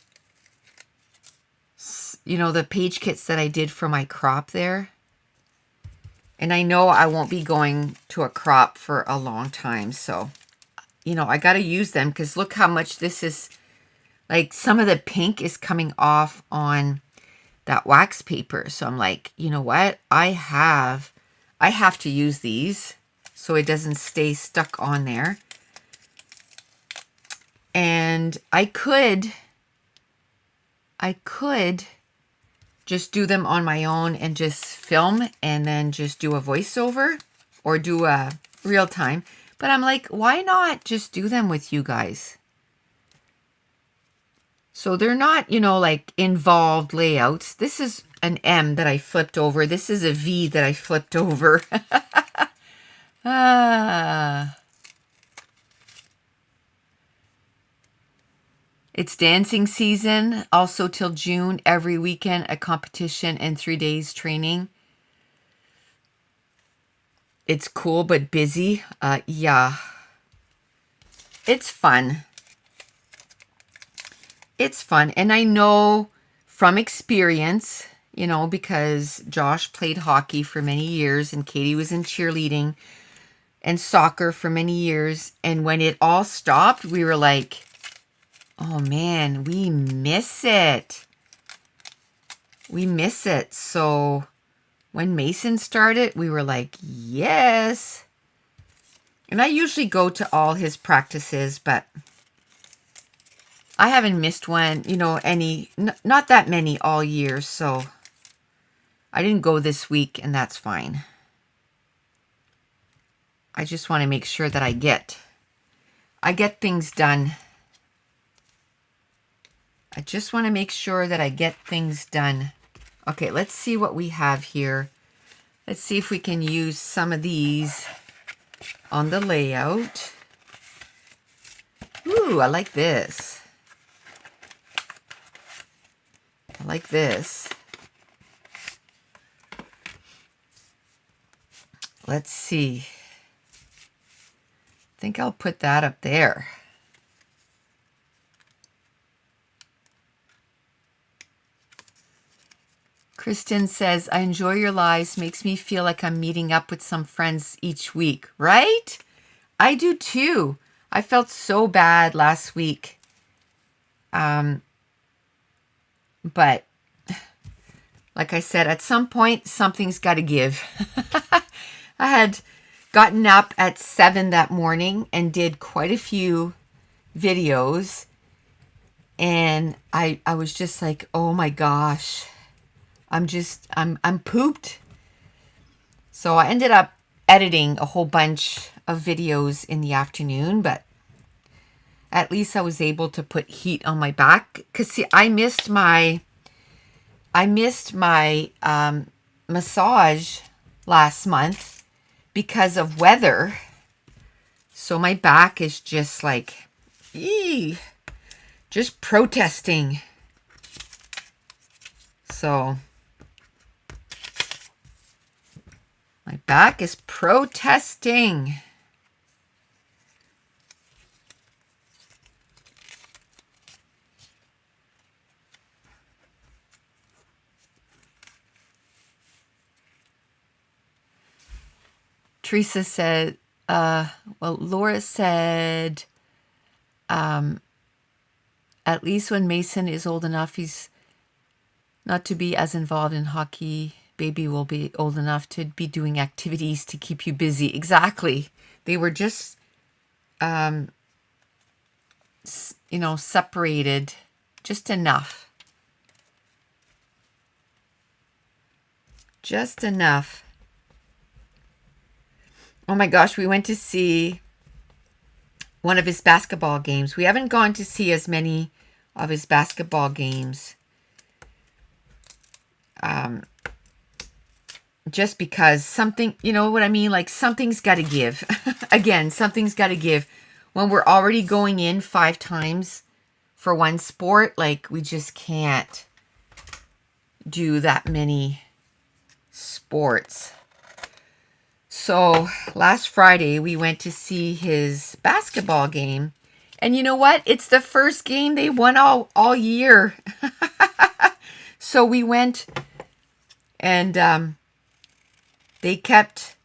[SPEAKER 1] you know, the page kits that I did for my crop there. And I know I won't be going to a crop for a long time. So, you know, I got to use them because look how much this is, like some of the pink is coming off on that wax paper. So I'm like, you know what? I have to use these so it doesn't stay stuck on there. And I could just do them on my own and just film and then just do a voiceover or do a real time. But I'm like, why not just do them with you guys? So they're not, you know, like involved layouts. This is an M that I flipped over. This is a V that I flipped over. It's dancing season, also till June. Every weekend, a competition and 3 days training. It's cool but busy. Yeah. It's fun. It's fun. And I know from experience, you know, because Josh played hockey for many years and Katie was in cheerleading and soccer for many years. And when it all stopped, we were like, oh man, we miss it. We miss it. So when Mason started, we were like, yes. And I usually go to all his practices, but I haven't missed one, you know, not that many all year. So I didn't go this week and that's fine. I just want to make sure that I get things done. I just want to make sure that I get things done. Okay, let's see what we have here. Let's see if we can use some of these on the layout. Ooh, I like this. I like this. Let's see. I think I'll put that up there. Kristen says, I enjoy your lives. Makes me feel like I'm meeting up with some friends each week, right? I do too. I felt so bad last week. But like I said, at some point, something's got to give. I had gotten up at 7 that morning and did quite a few videos. And I was just like, oh my gosh. I'm pooped. So I ended up editing a whole bunch of videos in the afternoon, but at least I was able to put heat on my back. Cause see, I missed my massage last month because of weather. So my back is just like, just protesting. So my back is protesting. Teresa said, well, Laura said, at least when Mason is old enough, he's not to be as involved in hockey. Baby will be old enough to be doing activities to keep you busy. Exactly. They were just, separated just enough. Just enough. Oh my gosh, we went to see one of his basketball games. We haven't gone to see as many of his basketball games. Just because something, you know what I mean? Like something's got to give. Again, something's got to give. When we're already going in 5 times for one sport, like we just can't do that many sports. So last Friday, we went to see his basketball game. And you know what? It's the first game they won all year. So we went and they kept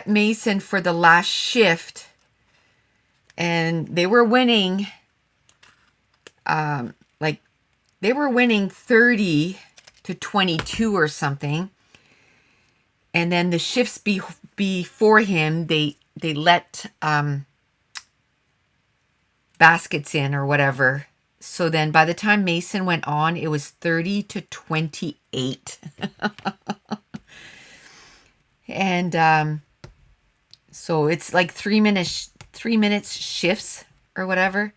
[SPEAKER 1] Mason for the last shift. And they were winning, they were winning 30-22 or something. And then the shifts before him, they let baskets in or whatever. So then by the time Mason went on, it was 30-28. And so it's like 3 minutes shifts or whatever.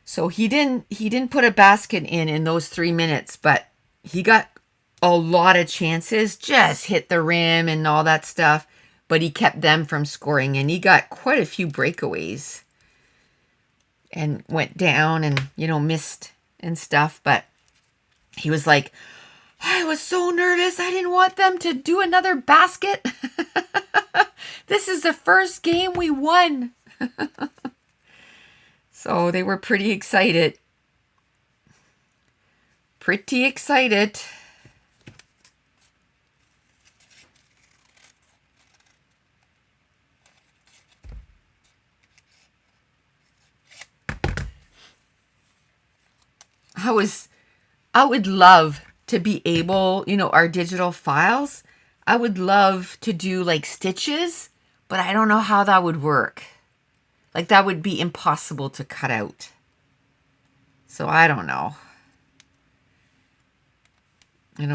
[SPEAKER 1] So he didn't put a basket in those 3 minutes, but he got a lot of chances, just hit the rim and all that stuff, but he kept them from scoring, and he got quite a few breakaways and went down and, missed and stuff. But he was like, I was so nervous. I didn't want them to do another basket. This is the first game we won. So they were pretty excited. Pretty excited. I would love to be able, our digital files, I would love to do like stitches, but I don't know how that would work. Like that would be impossible to cut out. So I don't know.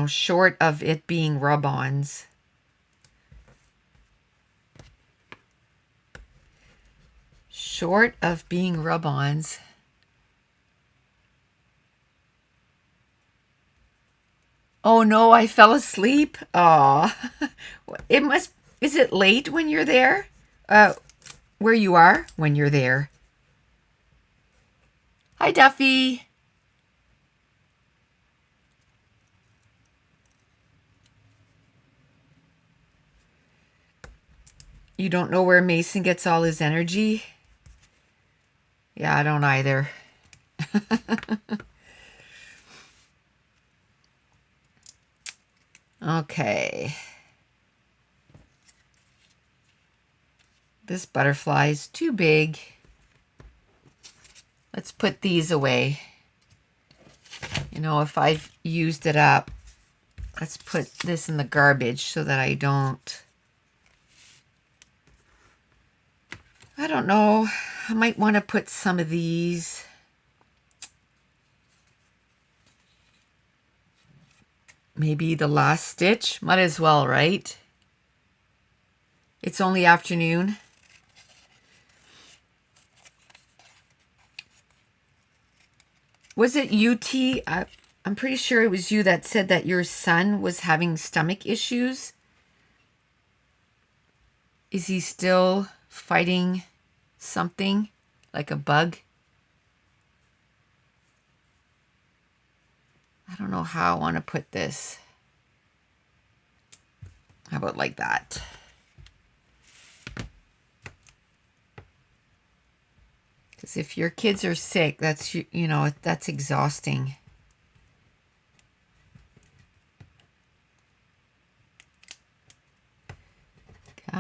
[SPEAKER 1] Short of it being rub-ons. Short of being rub-ons. Oh no, I fell asleep. Aw. Is it late when you're there? Where you are when you're there? Hi, Duffy. You don't know where Mason gets all his energy? Yeah, I don't either. Okay. This butterfly is too big. Let's put these away. If I've used it up, let's put this in the garbage so that I don't know. I might want to put some of these. Maybe the last stitch. Might as well, right? It's only afternoon. Was it you, T? I'm pretty sure it was you that said that your son was having stomach issues. Is he still fighting something like a bug? I don't know how I want to put this. How about like that? Because if your kids are sick, that's, that's exhausting.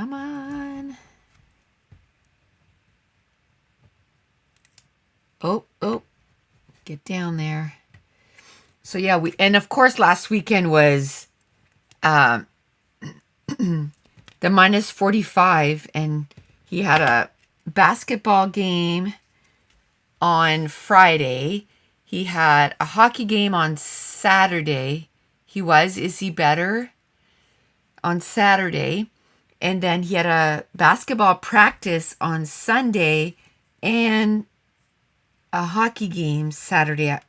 [SPEAKER 1] Come on. Oh, get down there. So yeah, and of course last weekend was the minus 45, and he had a basketball game on Friday. He had a hockey game on Saturday. Is he better? On Saturday. And then he had a basketball practice on Sunday and a hockey game Sunday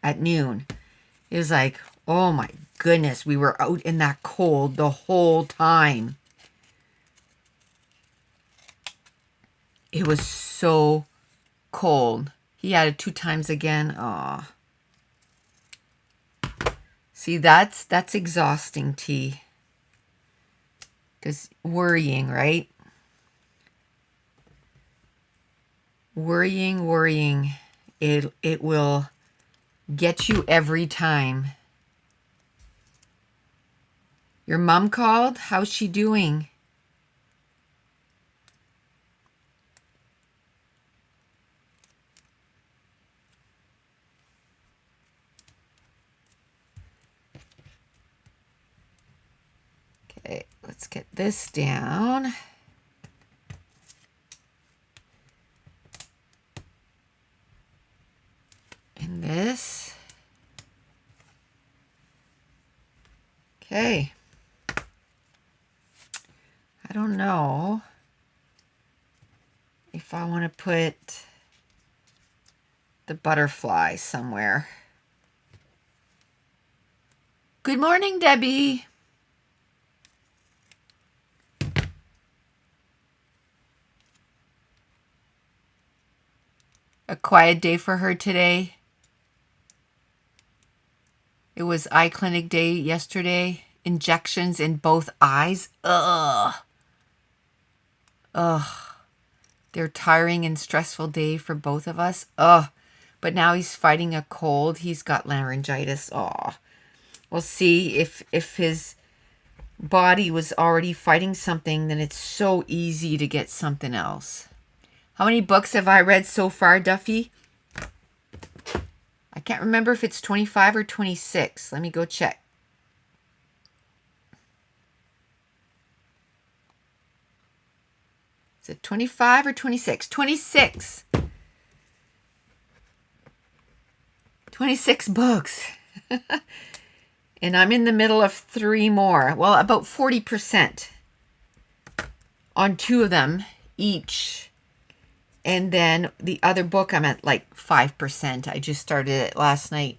[SPEAKER 1] at noon. It was like, oh my goodness, we were out in that cold the whole time. It was so cold. He had it 2 times again. Aw. See, that's exhausting, T. Because worrying, right? Worrying. It will get you every time. Your mom called? How's she doing? Okay, let's get this down. And this. Okay. I don't know if I want to put the butterfly somewhere. Good morning, Debbie. A quiet day for her today. It was eye clinic day yesterday. Injections in both eyes. Ugh. They're tiring and stressful day for both of us. Ugh. But now he's fighting a cold. He's got laryngitis. Aw. We'll see if his body was already fighting something, then it's so easy to get something else. How many books have I read so far, Duffy? I can't remember if it's 25 or 26. Let me go check. Is it 25 or 26? 26. 26 books. And I'm in the middle of 3 more. Well, about 40% on 2 of them each. And then the other book, I'm at like 5%. I just started it last night.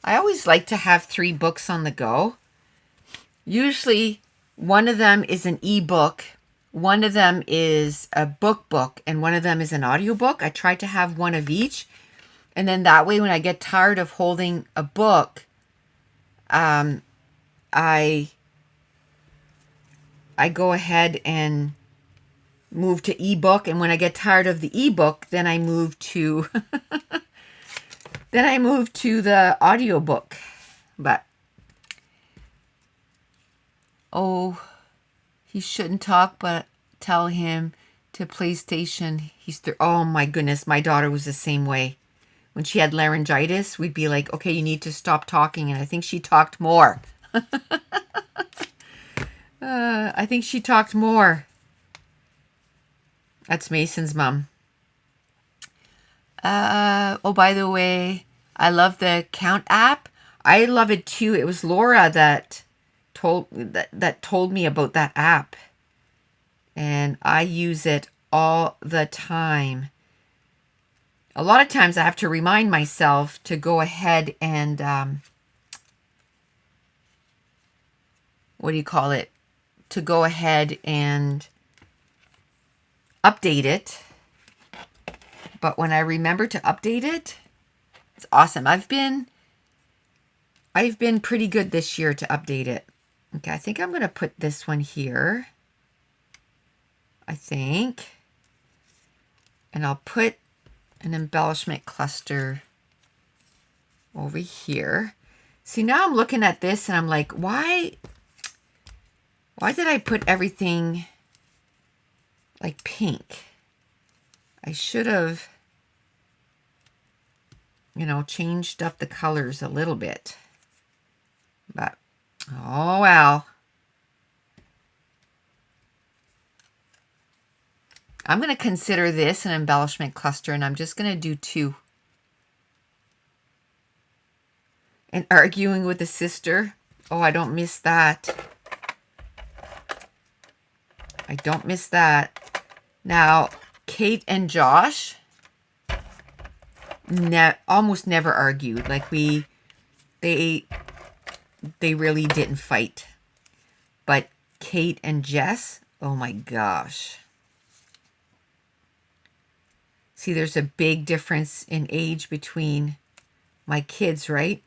[SPEAKER 1] I always like to have 3 books on the go. Usually one of them is an ebook, one of them is a book, and one of them is an audiobook. I try to have one of each. And then that way when I get tired of holding a book, I go ahead and move to ebook, and when I get tired of the ebook, then I move to the audiobook. But oh, he shouldn't talk, but tell him to PlayStation. Oh my goodness, my daughter was the same way. When she had laryngitis, we'd be like, okay, you need to stop talking. And I think she talked more. I think she talked more. That's Mason's mom. Oh, by the way, I love the Count app. I love it too. It was Laura that told me about that app. And I use it all the time. A lot of times I have to remind myself to go ahead and, to go ahead and update it. But when I remember to update it, it's awesome. I've been pretty good this year to update it. Okay, I think I'm going to put this one here. I think. And I'll put an embellishment cluster over here. See, now I'm looking at this and I'm like, why Why did I put everything like pink? I should have, you know, changed up the colors a little bit. But, oh well. I'm going to consider this an embellishment cluster, and I'm just going to do 2. And arguing with a sister. Oh, I don't miss that. I don't miss that. Now, Kate and Josh almost never argued. Like they really didn't fight. But Kate and Jess, oh my gosh. See, there's a big difference in age between my kids, right?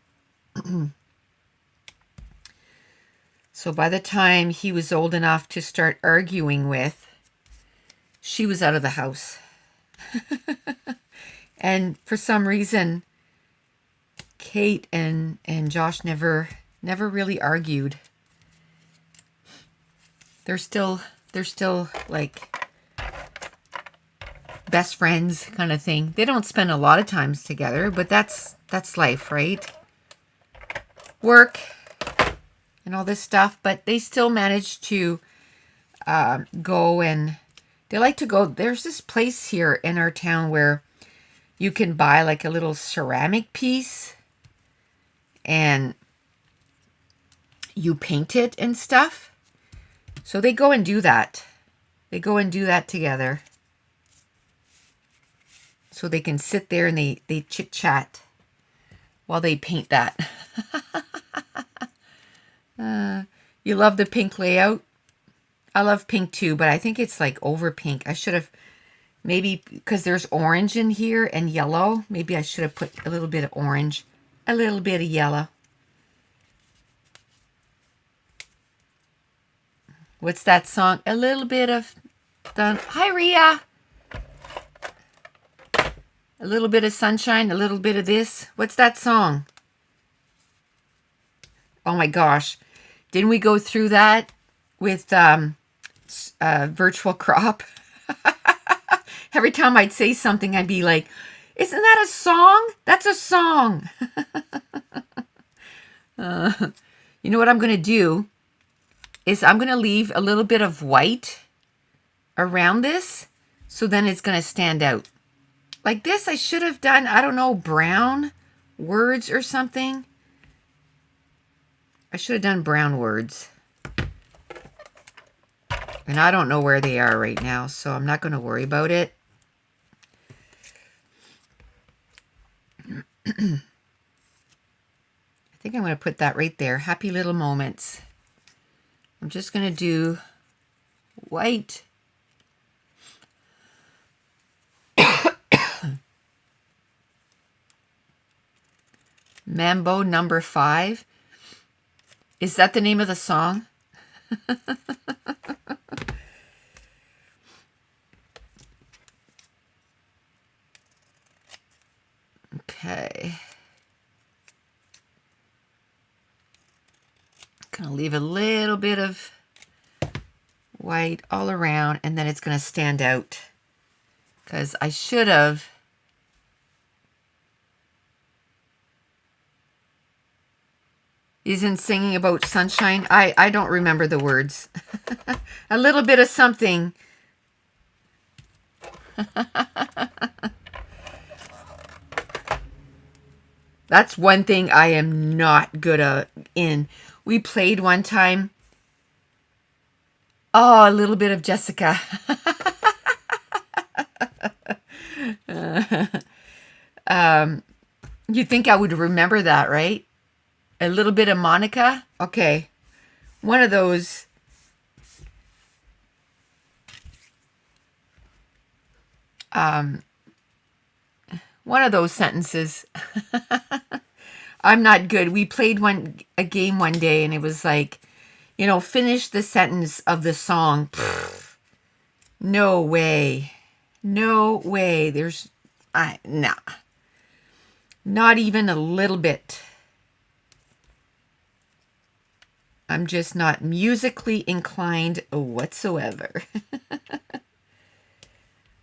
[SPEAKER 1] So by the time he was old enough to start arguing with, she was out of the house. And for some reason, Kate and Josh never really argued. They're still like best friends kind of thing. They don't spend a lot of times together, but that's life, right? Work and all this stuff, but they still manage to go, and they like to go. There's this place here in our town where you can buy like a little ceramic piece and you paint it and stuff. So they go and do that. They go and do that together. So they can sit there and they chit chat while they paint that. You love the pink layout? I love pink too, but I think it's like over pink. I should have, maybe because there's orange in here and yellow, maybe I should have put a little bit of orange, a little bit of yellow. What's that song? A little bit of the, hi Rhea. A little bit of sunshine, a little bit of this. What's that song? Oh my gosh. Didn't we go through that with virtual crop? Every time I'd say something, I'd be like, isn't that a song? That's a song. You know what I'm going to do is I'm going to leave a little bit of white around this, so then it's going to stand out. Like this, I should have done, I don't know, brown words or something. I should have done brown words. And I don't know where they are right now, so I'm not going to worry about it. I think I'm going to put that right there. Happy little moments. I'm just going to do white. Mambo number 5. Is that the name of the song? Okay. Gonna leave a little bit of white all around, and then it's gonna stand out because I should have isn't singing about sunshine. I don't remember the words. A little bit of something. That's one thing I am not good in. We played one time. Oh, a little bit of Jessica. You think I would remember that, right? A little bit of Monica. Okay. One of those. One of those sentences. I'm not good. We played a game one day, and it was like, you know, finish the sentence of the song. Pfft, no way. No way. There's, nah. Not even a little bit. I'm just not musically inclined whatsoever.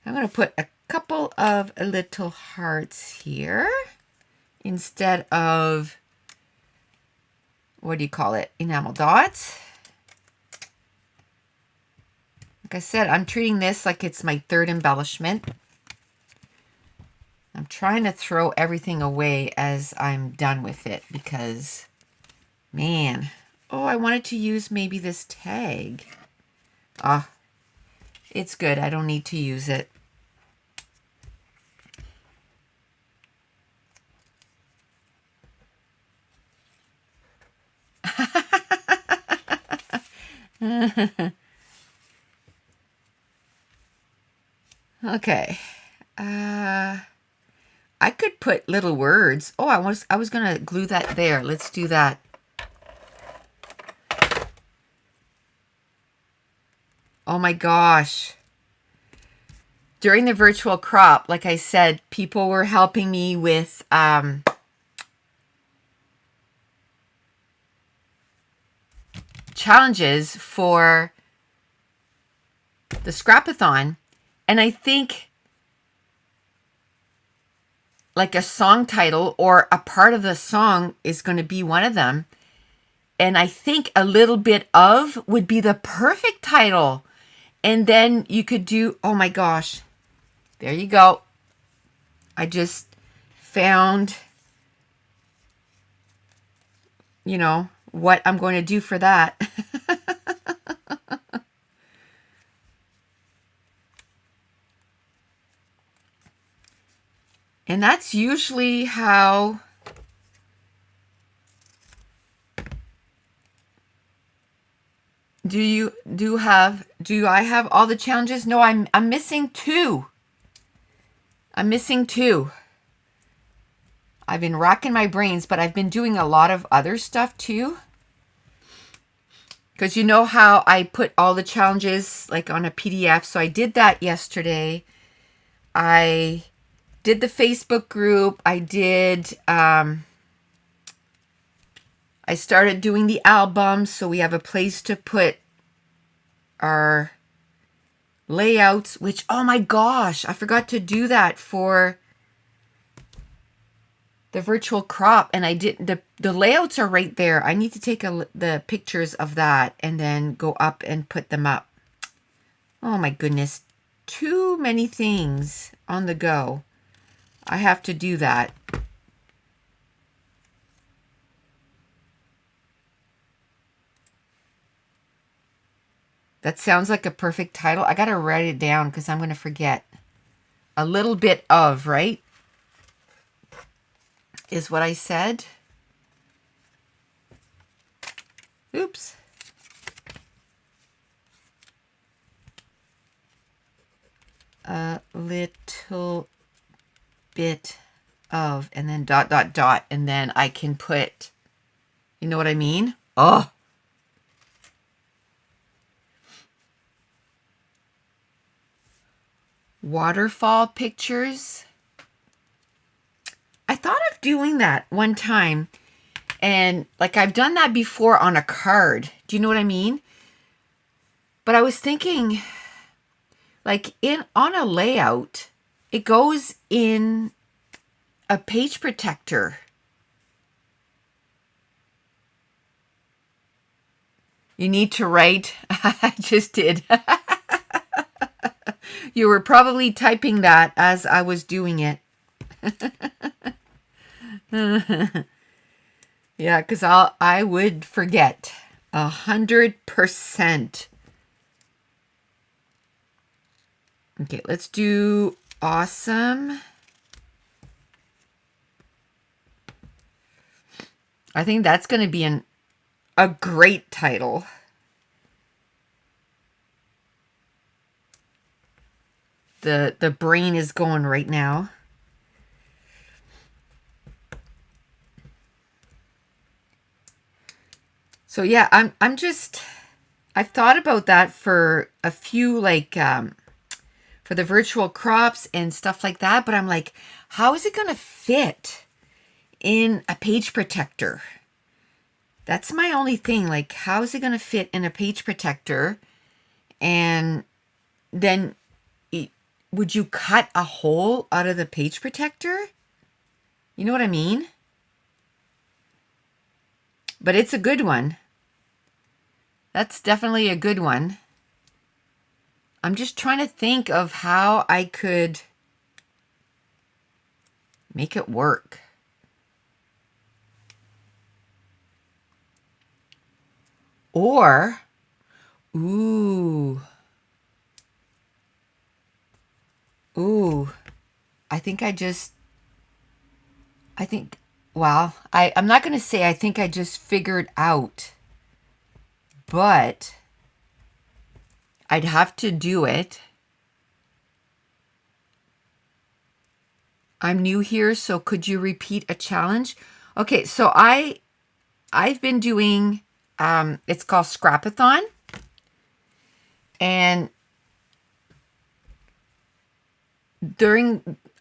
[SPEAKER 1] I'm going to put a couple of little hearts here instead of, what do you call it, enamel dots. Like I said, I'm treating this like it's my third embellishment. I'm trying to throw everything away as I'm done with it because, man, oh, I wanted to use maybe this tag. Ah, it's good. I don't need to use it. Okay. I could put little words. Oh, I was gonna glue that there. Let's do that. Oh my gosh. During the virtual crop, like I said, people were helping me with challenges for the Scrapathon. And I think like a song title or a part of the song is going to be one of them. And I think a little bit of would be the perfect title. And then you could do, oh my gosh, there you go. I just found, you know, what I'm going to do for that. And that's usually how do I have all the challenges? No, I'm missing two. I'm missing two. I've been racking my brains, but I've been doing a lot of other stuff too. Because you know how I put all the challenges like on a PDF. So I did that yesterday. I did the Facebook group. I did, I started doing the album. So we have a place to put our layouts, which, oh my gosh, I forgot to do that for the virtual crop. And I did, the layouts are right there. I need to take the pictures of that and then go up and put them up. Oh my goodness. Too many things on the go. I have to do that. That sounds like a perfect title. I got to write it down because I'm going to forget. A little bit of, right? Is what I said. Oops. A little bit of, and then dot, dot, dot. And then I can put, you know what I mean? Oh. Waterfall pictures. I thought of doing that one time. And like I've done that before on a card. Do you know what I mean? But I was thinking, like on a layout, it goes in a page protector. You need to write. I just did. You were probably typing that as I was doing it. Yeah, because I would forget 100%. Okay, let's do awesome. I think that's going to be a great title. The brain is going right now. So yeah, I've thought about that for a few, like for the virtual crops and stuff like that, but I'm like, how is it going to fit in a page protector? That's my only thing. Like, how is it going to fit in a page protector? And then would you cut a hole out of the page protector? You know what I mean? But it's a good one. That's definitely a good one. I'm just trying to think of how I could make it work. Or, ooh, I think, well, I'm not going to say I think I just figured out, but I'd have to do it. I'm new here, so could you repeat a challenge? Okay, so I've been doing, it's called Scrapathon, and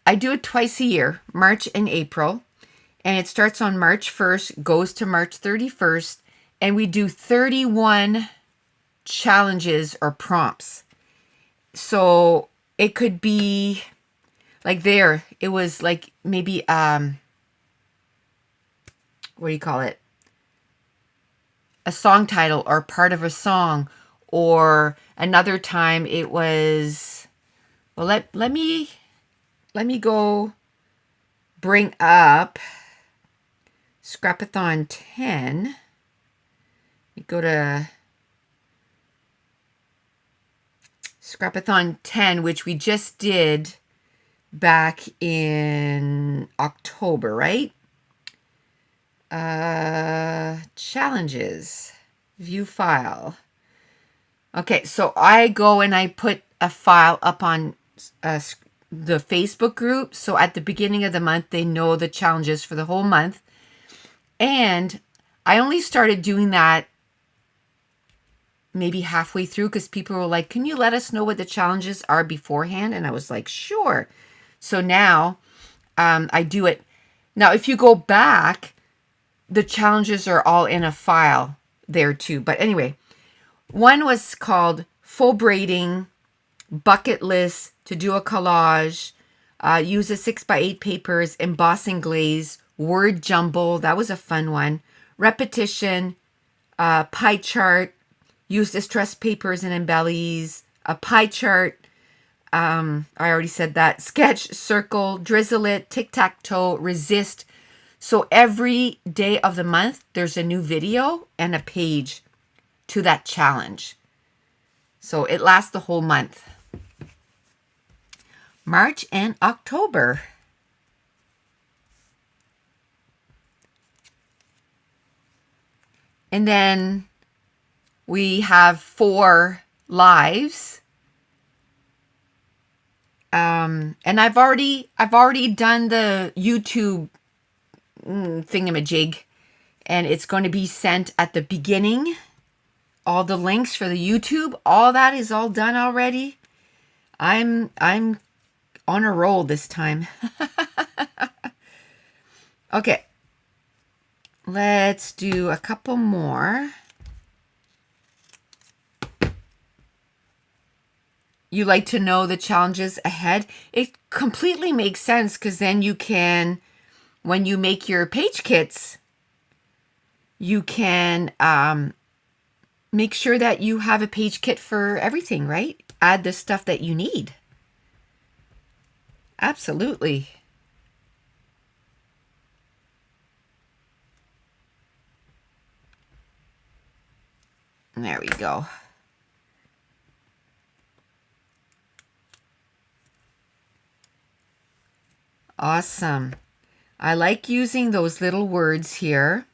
[SPEAKER 1] I do it twice a year, March and April, and it starts on March 1st, goes to March 31st, and we do 31 challenges or prompts. So it could be like it was like maybe, what do you call it? A song title or part of a song, or another time it was, well, let me go bring up Scrapathon 10. You go to Scrapathon 10, which we just did back in October, right? Challenges, view file. Okay, so I go and I put a file up on the Facebook group. So at the beginning of the month, they know the challenges for the whole month. And I only started doing that maybe halfway through because people were like, can you let us know what the challenges are beforehand? And I was like, sure. So now I do it. Now, if you go back, the challenges are all in a file there too. But anyway, one was called full braiding, bucket list, to do a collage, use a 6x8 papers, embossing glaze, word jumble. That was a fun one. Repetition, pie chart, use distressed papers and embellies, a pie chart. I already said that. Sketch, circle, drizzle it, tic-tac-toe, resist. So every day of the month, there's a new video and a page to that challenge. So it lasts the whole month. March and October. And then we have 4 lives. And I've already done the YouTube thingamajig, and it's going to be sent at the beginning. All the links for the YouTube, all that is all done already. I'm on a roll this time. Okay. Let's do a couple more. You like to know the challenges ahead? It completely makes sense because then you can, when you make your page kits, you can make sure that you have a page kit for everything, right? Add the stuff that you need. Absolutely. There we go. Awesome. I like using those little words here.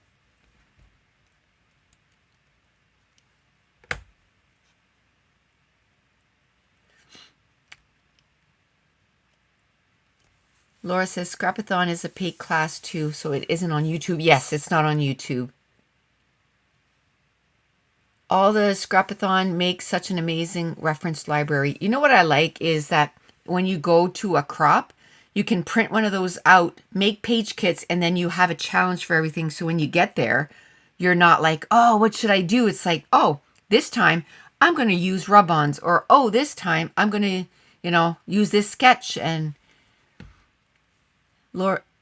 [SPEAKER 1] Laura says Scrapathon is a paid class too, so it isn't on YouTube. Yes, it's not on YouTube. All the Scrapathon makes such an amazing reference library. You know what I like is that when you go to a crop, you can print one of those out, make page kits, and then you have a challenge for everything. So when you get there, you're not like, oh, what should I do? It's like, oh, this time I'm going to use rub-ons, or oh, this time I'm going to, use this sketch. And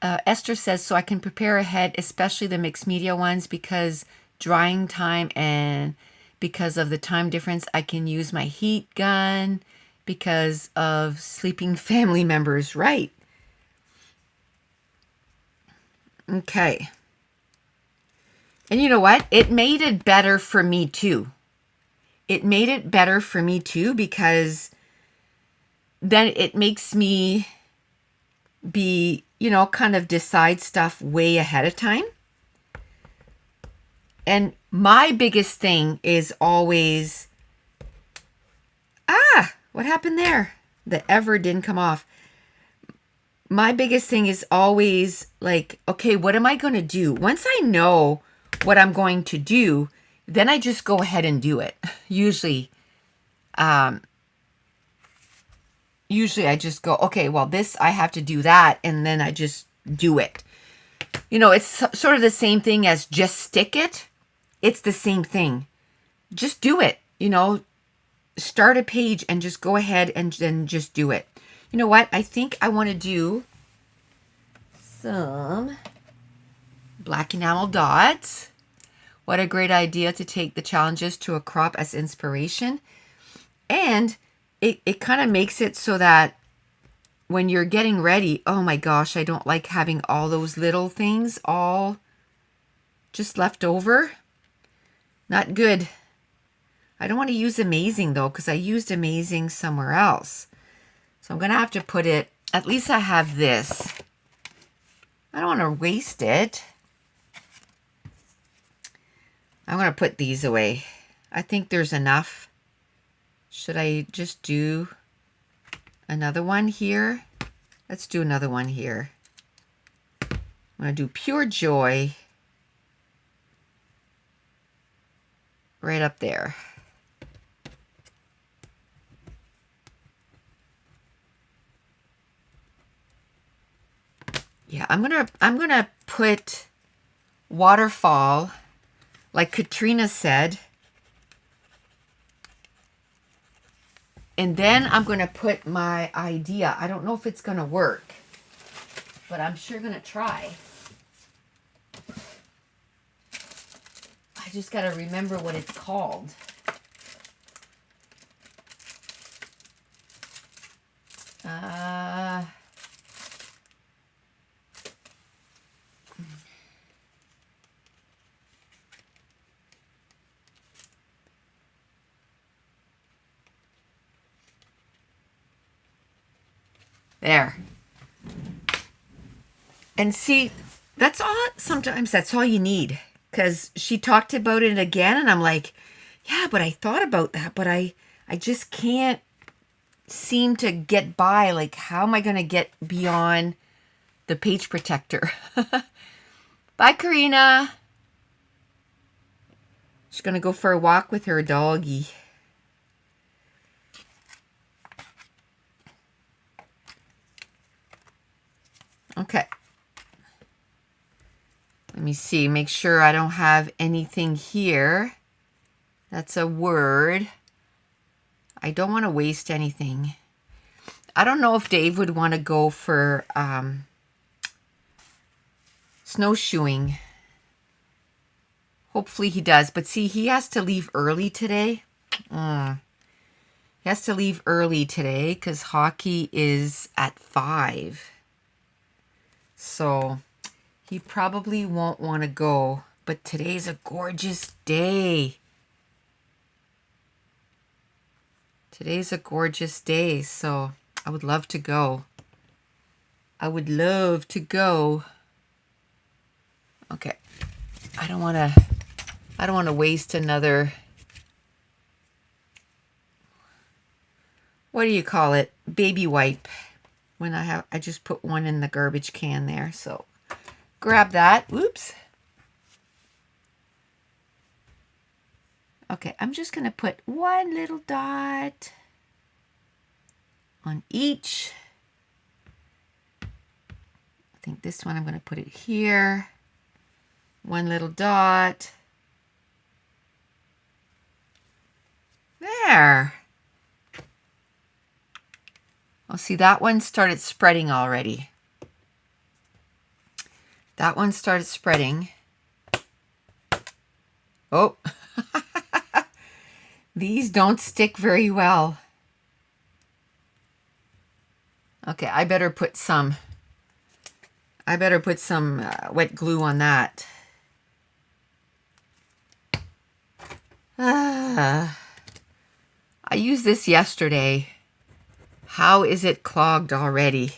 [SPEAKER 1] Esther says, so I can prepare ahead, especially the mixed media ones, because drying time and because of the time difference, I can use my heat gun because of sleeping family members. Right. Okay. And you know what? It made it better for me too. It made it better for me too, because then it makes me be, kind of decide stuff way ahead of time. And my biggest thing is always, what happened there? The ever didn't come off. My biggest thing is always like, okay, what am I going to do? Once I know what I'm going to do, then I just go ahead and do it. Usually I just go, okay, well, this, I have to do that. And then I just do it. It's sort of the same thing as just stick it. It's the same thing. Just do it. Start a page and just go ahead and then just do it. You know what? I think I want to do some black enamel dots. What a great idea to take the challenges to a crop as inspiration. And it kind of makes it so that when you're getting ready, oh my gosh, I don't like having all those little things all just left over. Not good. I don't want to use Amazing though, because I used Amazing somewhere else. So I'm going to have to put it, at least I have this. I don't want to waste it. I'm going to put these away. I think there's enough. Should I just do another one here? Let's do another one here. I'm going to do Pure Joy right up there. Yeah, I'm gonna put waterfall, like Katrina said. And then I'm gonna put my idea. I don't know if it's gonna work, but I'm sure gonna try. I just gotta remember what it's called. There. And see, that's all, sometimes that's all you need. Because she talked about it again, and I'm like, yeah, but I thought about that, but I just can't seem to get by. Like, how am I going to get beyond the page protector? Bye, Karina. She's going to go for a walk with her doggy. Okay. Let me see. Make sure I don't have anything here. That's a word. I don't want to waste anything. I don't know if Dave would want to go for snowshoeing. Hopefully he does. But see, he has to leave early today. He has to leave early today because hockey is at 5. So he probably won't want to go. But today's a gorgeous day. Today's a gorgeous day, so I would love to go. I would love to go. Okay. I don't want to waste another, what do you call it? Baby wipe. When I just put one in the garbage can there. So grab that. Oops. Okay, I'm just going to put one little dot on each. I think this one I'm going to put it here. One little dot. there. Oh, see, that one started spreading already. That one started spreading. Oh, these don't stick very well. Okay, I better put some wet glue on that. I used this yesterday. How is it clogged already?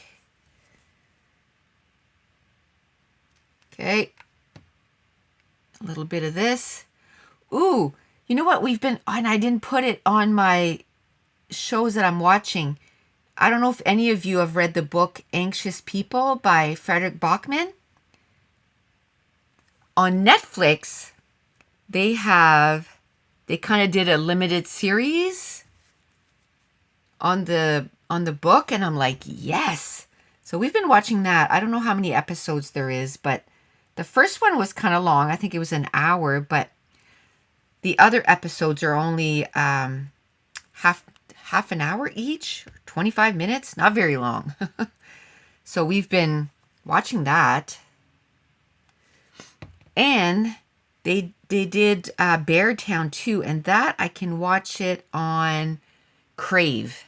[SPEAKER 1] Okay. A little bit of this. Ooh, you know what we've been, and I didn't put it on my shows that I'm watching. I don't know if any of you have read the book Anxious People by Frederick Bachman. On Netflix, they kind of did a limited series on the book, and I'm like, yes. So we've been watching that. I don't know how many episodes there is, but the first one was kind of long. I think it was an hour, but the other episodes are only half an hour each, 25 minutes, not very long. So we've been watching that. And they did Beartown too, and that I can watch it on Crave.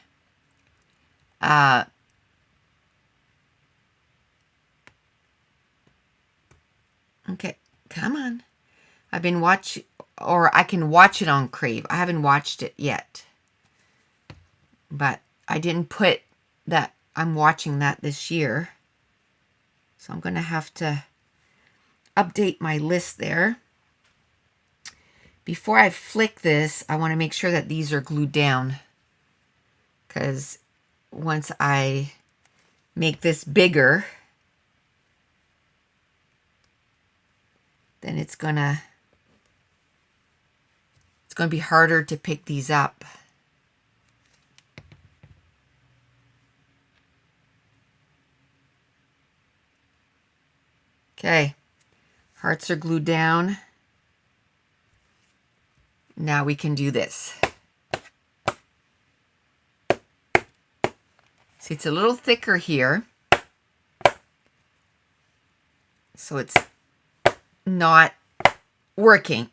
[SPEAKER 1] Okay, come on. I've been watching, or I can watch it on Crave. I haven't watched it yet. But I didn't put that I'm watching that this year. So I'm going to have to update my list there. Before I flick this, I want to make sure that these are glued down. Because once I make this bigger, then it's gonna be harder to pick these up. Okay, hearts are glued down. Now we can do this. See, it's a little thicker here. So it's not working.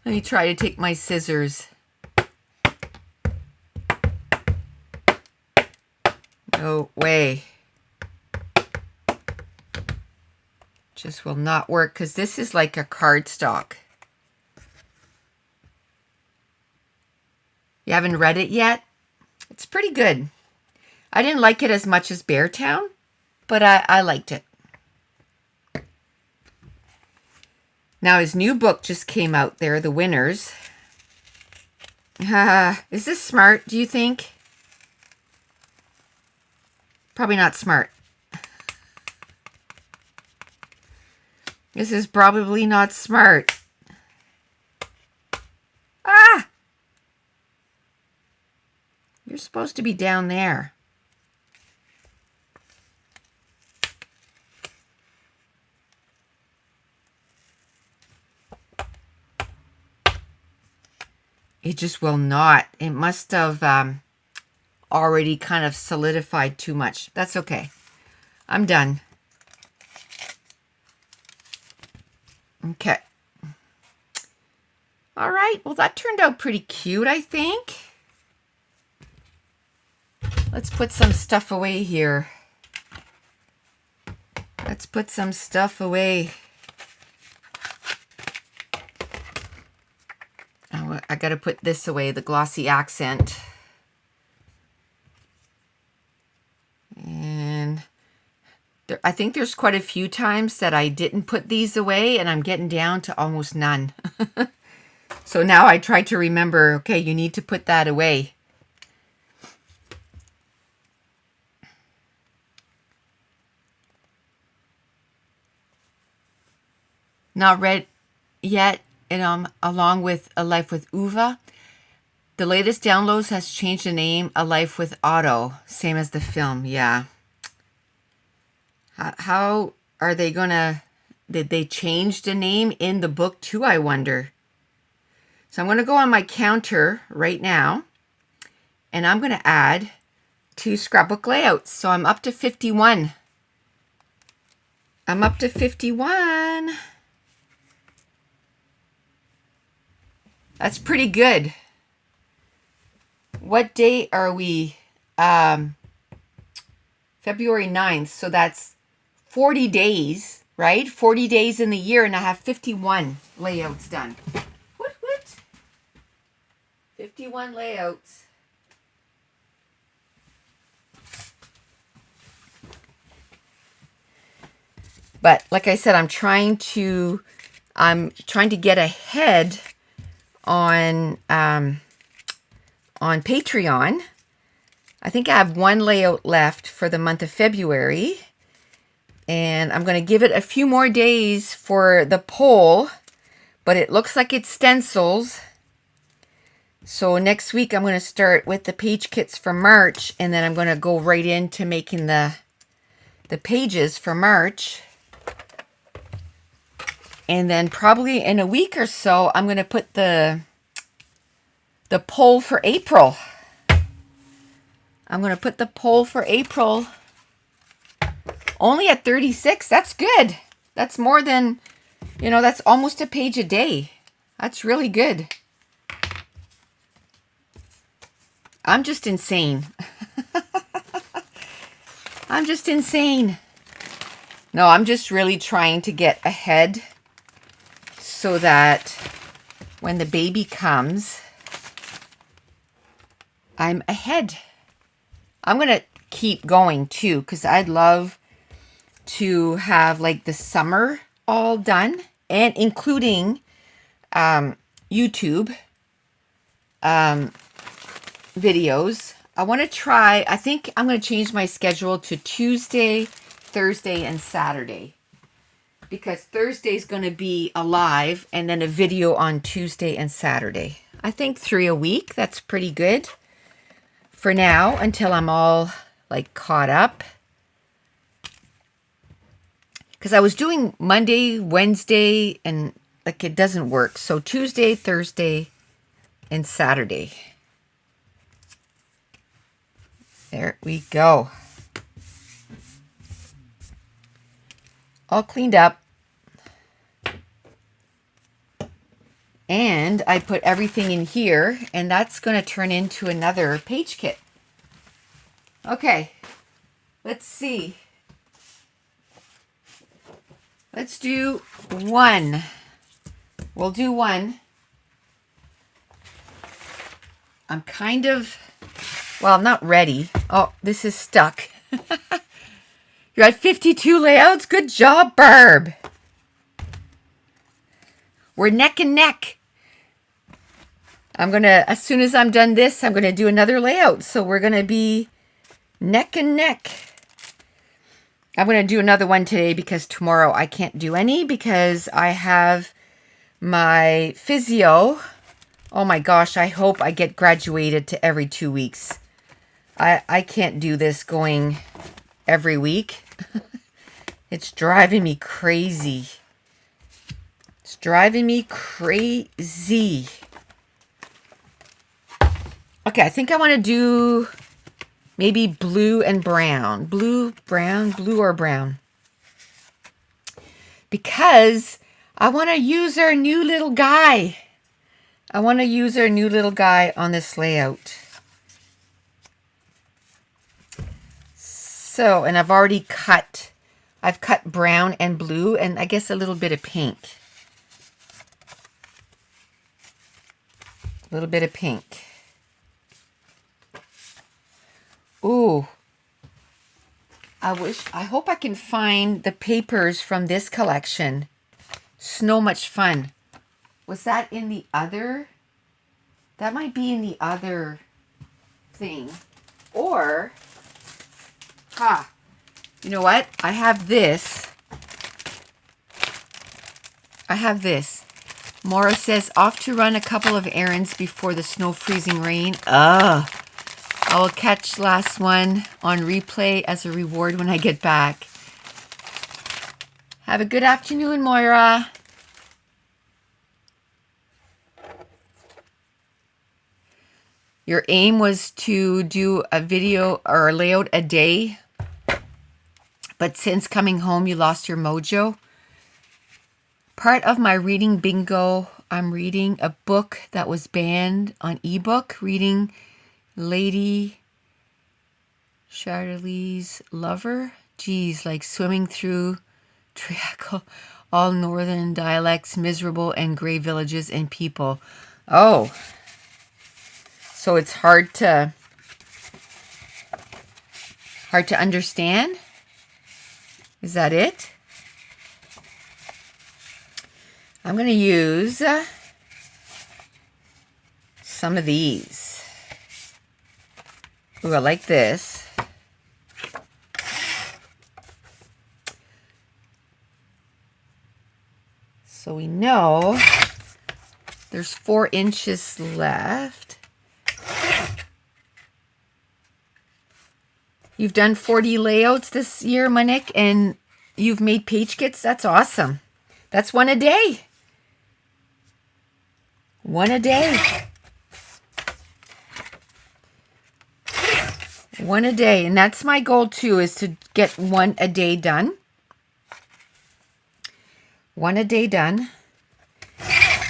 [SPEAKER 1] Let me try to take my scissors. No way. Just will not work because this is like a cardstock. You haven't read it yet? It's pretty good. I didn't like it as much as Beartown, but I liked it. Now his new book just came out there, The Winners. Is this smart, do you think? Probably not smart. This is probably not smart. Ah! You're supposed to be down there. It just will not. It must have already kind of solidified too much. That's okay. I'm done. Okay. All right. Well, that turned out pretty cute, I think. Let's put some stuff away here. Let's put some stuff away. Oh, I got to put this away, the glossy accent. And I think there's quite a few times that I didn't put these away, and I'm getting down to almost none. So now I try to remember, okay, you need to put that away. Not read yet, and along with A Life with Uva. The latest downloads has changed the name A Life with Otto, same as the film. Yeah. How are they gonna? Did they change the name in the book too? I wonder. So I'm going to go on my counter right now, and I'm going to add 2 scrapbook layouts. So I'm up to 51. I'm up to 51. That's pretty good. What day are we? February 9th. So that's 40 days, right? 40 days in the year, and I have 51 layouts done. What? 51 layouts. But like I said, I'm trying to get ahead on Patreon. I think I have 1 layout left for the month of February, and I'm going to give it a few more days for the poll, but it looks like it stencils. So next week I'm going to start with the page kits for March, and then I'm going to go right into making the pages for March. And then probably in a week or so, I'm going to put the poll for April. I'm going to put the poll for April only at 36. That's good. That's more than, that's almost a page a day. That's really good. I'm just insane. I'm just insane. No, I'm just really trying to get ahead so that when the baby comes, I'm ahead. I'm going to keep going too, because I'd love to have like the summer all done, and including YouTube videos. I want to try, I think I'm going to change my schedule to Tuesday, Thursday, and Saturday, because Thursday is going to be a live and then a video on Tuesday and Saturday. I think 3 a week. That's pretty good for now until I'm all like caught up. Because I was doing Monday, Wednesday, and like it doesn't work. So Tuesday, Thursday, and Saturday. There we go. All cleaned up. And I put everything in here, and that's going to turn into another page kit. Okay, let's see. Let's do 1. We'll do 1. I'm kind of, well, I'm not ready. Oh, this is stuck. You're at 52 layouts. Good job, Barb. We're neck and neck. I'm going to, as soon as I'm done this, I'm going to do another layout. So we're going to be neck and neck. I'm going to do another one today because tomorrow I can't do any because I have my physio. Oh my gosh, I hope I get graduated to every 2 weeks. I can't do this going every week. It's driving me crazy. It's driving me crazy. Okay, I think I want to do maybe blue and brown. Blue, brown, blue or brown. Because I want to use our new little guy. I want to use our new little guy on this layout. So, and I've already cut. I've cut brown and blue and I guess a little bit of pink. A little bit of pink. Ooh. I hope I can find the papers from this collection. So much fun. Was that in the other? That might be in the other thing. Or, you know what? I have this. Maura says, off to run a couple of errands before the snow freezing rain. Ugh. I will catch last one on replay as a reward when I get back. Have a good afternoon, Moira. Your aim was to do a video or a layout a day, but since coming home, you lost your mojo. Part of my reading bingo, I'm reading a book that was banned on ebook, reading Lady Chatterley's Lover. Geez, like swimming through triangle, all northern dialects, miserable and gray villages and people. Oh, so it's hard to understand? Is that it? I'm going to use some of these. Ooh, I like this. So we know there's 4 inches left. You've done 40 layouts this year, Monique, and you've made page kits. That's awesome. That's one a day. One a day. One a day. And that's my goal too, is to get one a day done. One a day done.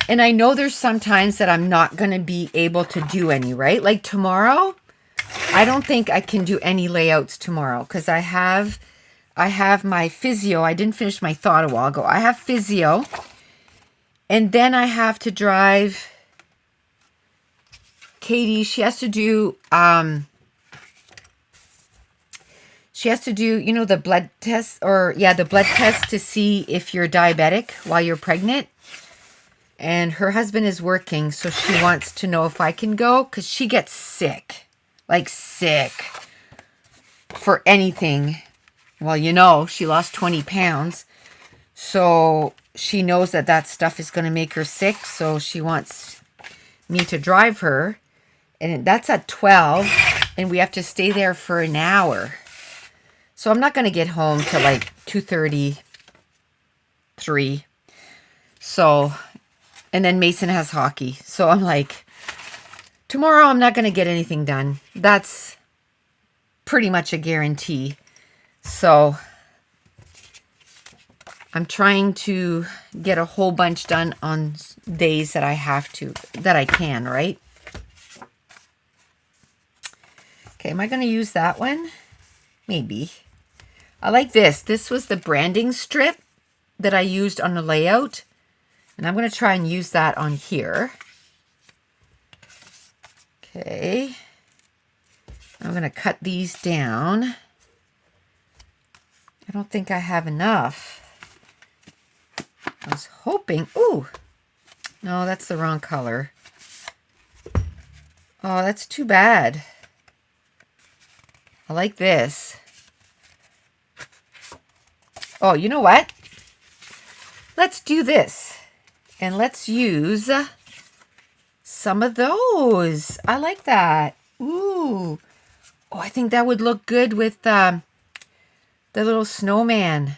[SPEAKER 1] And I know there's some times that I'm not going to be able to do any, right? Like tomorrow, I don't think I can do any layouts tomorrow because I have my physio. I didn't finish my thought a while ago. I have physio. And then I have to drive Katie. She has to do, you know, the blood test, the blood test to see if you're diabetic while you're pregnant. And her husband is working, so she wants to know if I can go because she gets sick, like sick for anything. Well, you know, she lost 20 pounds. So she knows that that stuff is going to make her sick. So she wants me to drive her. And that's at 12. And we have to stay there for an hour. So I'm not going to get home till like 2:30, 3. So, and then Mason has hockey. So I'm like, tomorrow I'm not going to get anything done. That's pretty much a guarantee. So I'm trying to get a whole bunch done on days that I can, right? Okay, am I going to use that one? Maybe. I like this. This was the branding strip that I used on the layout. And I'm going to try and use that on here. Okay. I'm going to cut these down. I don't think I have enough. I was hoping, ooh, no, that's the wrong color. Oh, that's too bad. I like this. Oh, you know what? Let's do this. And let's use some of those. I like that. Ooh. Oh, I think that would look good with the little snowman.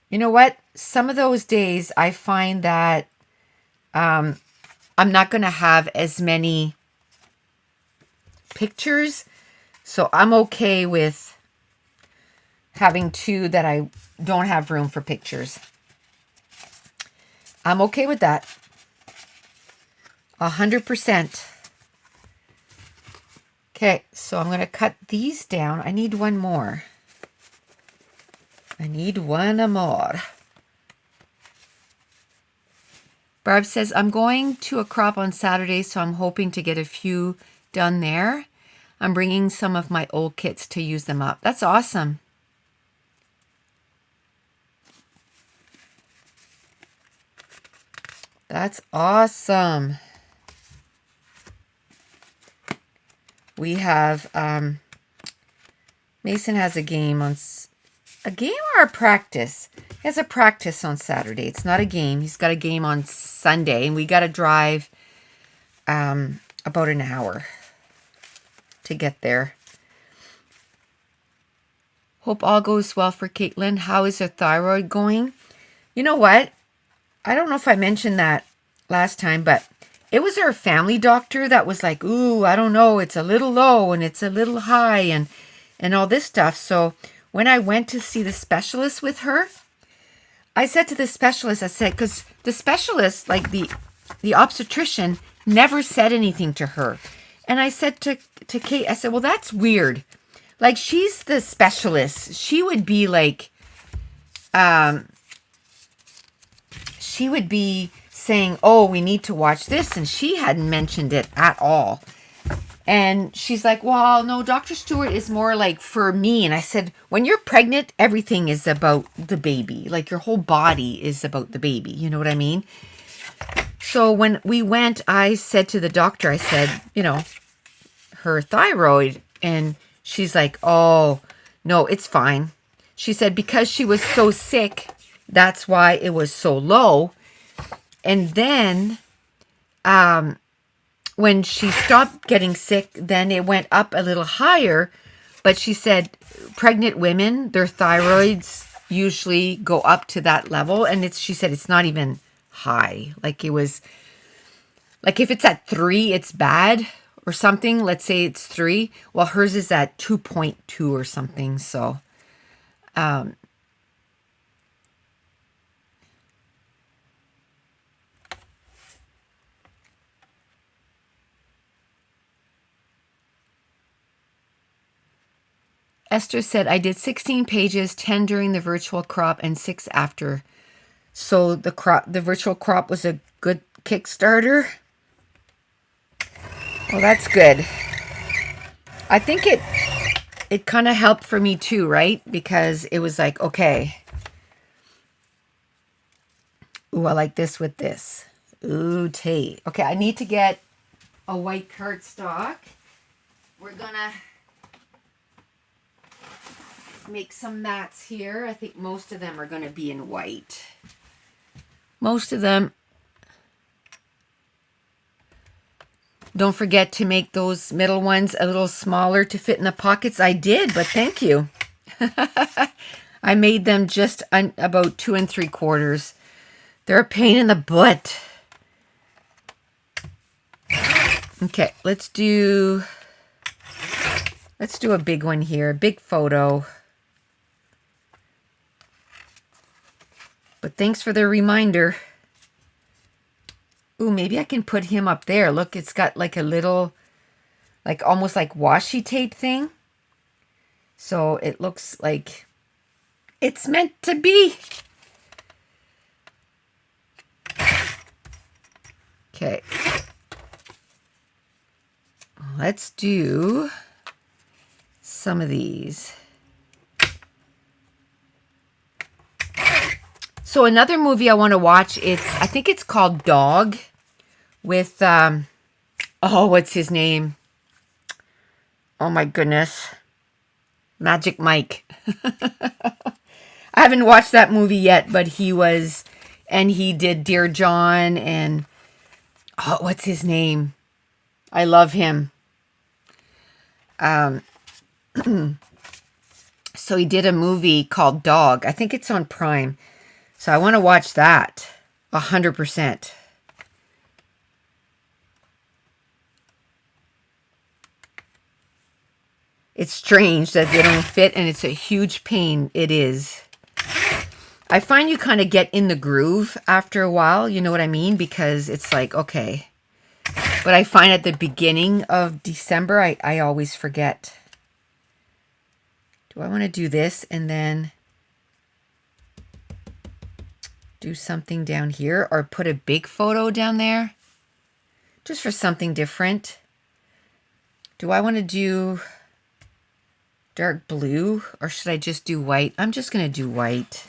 [SPEAKER 1] You know what? Some of those days I find that I'm not going to have as many pictures. So I'm okay with having 2 that I don't have room for pictures. I'm okay with that. 100%. Okay, so I'm going to cut these down. I need one more. I need one more. Barb says, I'm going to a crop on Saturday, so I'm hoping to get a few done there. I'm bringing some of my old kits to use them up. That's awesome. That's awesome. We have, Mason has a game on, a game or a practice? He has a practice on Saturday. It's not a game. He's got a game on Sunday, and we got to drive about an hour to get there. Hope all goes well for Caitlin. How is her thyroid going? You know what? I don't know if I mentioned that last time, but it was our family doctor that was like, ooh, I don't know, it's a little low and it's a little high and all this stuff. So when I went to see the specialist with her, I said to the specialist, I said, because the specialist, like the obstetrician, never said anything to her. And I said to Kate, I said, well, that's weird. Like, she's the specialist. She would be like, she would be saying, oh, we need to watch this. And she hadn't mentioned it at all. And she's like, well, no, Dr. Stewart is more like for me. And I said, when you're pregnant, everything is about the baby. Like, your whole body is about the baby. You know what I mean? So when we went, I said to the doctor, I said, you know, her thyroid. And she's like, oh, no, it's fine. She said, because she was so sick, that's why it was so low. And then, when she stopped getting sick, then it went up a little higher. But she said pregnant women, their thyroids usually go up to that level. And she said it's not even high. Like, it was, like, if it's at 3, it's bad or something. Let's say it's 3. Well, hers is at 2.2 or something. So, Esther said, I did 16 pages, 10 during the virtual crop and 6 after. So the virtual crop was a good Kickstarter. Well, that's good. I think it kind of helped for me too, right? Because it was like, okay. Ooh, I like this with this. Ooh, Tate. Okay, I need to get a white cardstock. We're gonna make some mats here. I think most of them are going to be in white. Most of them. Don't forget to make those middle ones a little smaller to fit in the pockets. I did, but thank you. I made them just about 2 3/4. They're a pain in the butt. Okay, let's do a big one here, a big photo. But thanks for the reminder. Ooh, maybe I can put him up there. Look, it's got like a little, like almost like washi tape thing. So it looks like it's meant to be. Okay. Let's do some of these. So another movie I want to watch, I think it's called Dog with, what's his name? Oh my goodness. Magic Mike. I haven't watched that movie yet, but he did Dear John and, what's his name? I love him. So he did a movie called Dog. I think it's on Prime. So I want to watch that 100%. It's strange that they don't fit, and it's a huge pain. It is. I find you kind of get in the groove after a while, you know what I mean? Because it's like, okay. But I find at the beginning of December, I always forget. Do I want to do this and then do something down here or put a big photo down there just for something different? Do I want to do dark blue or should I just do white? I'm just going to do white.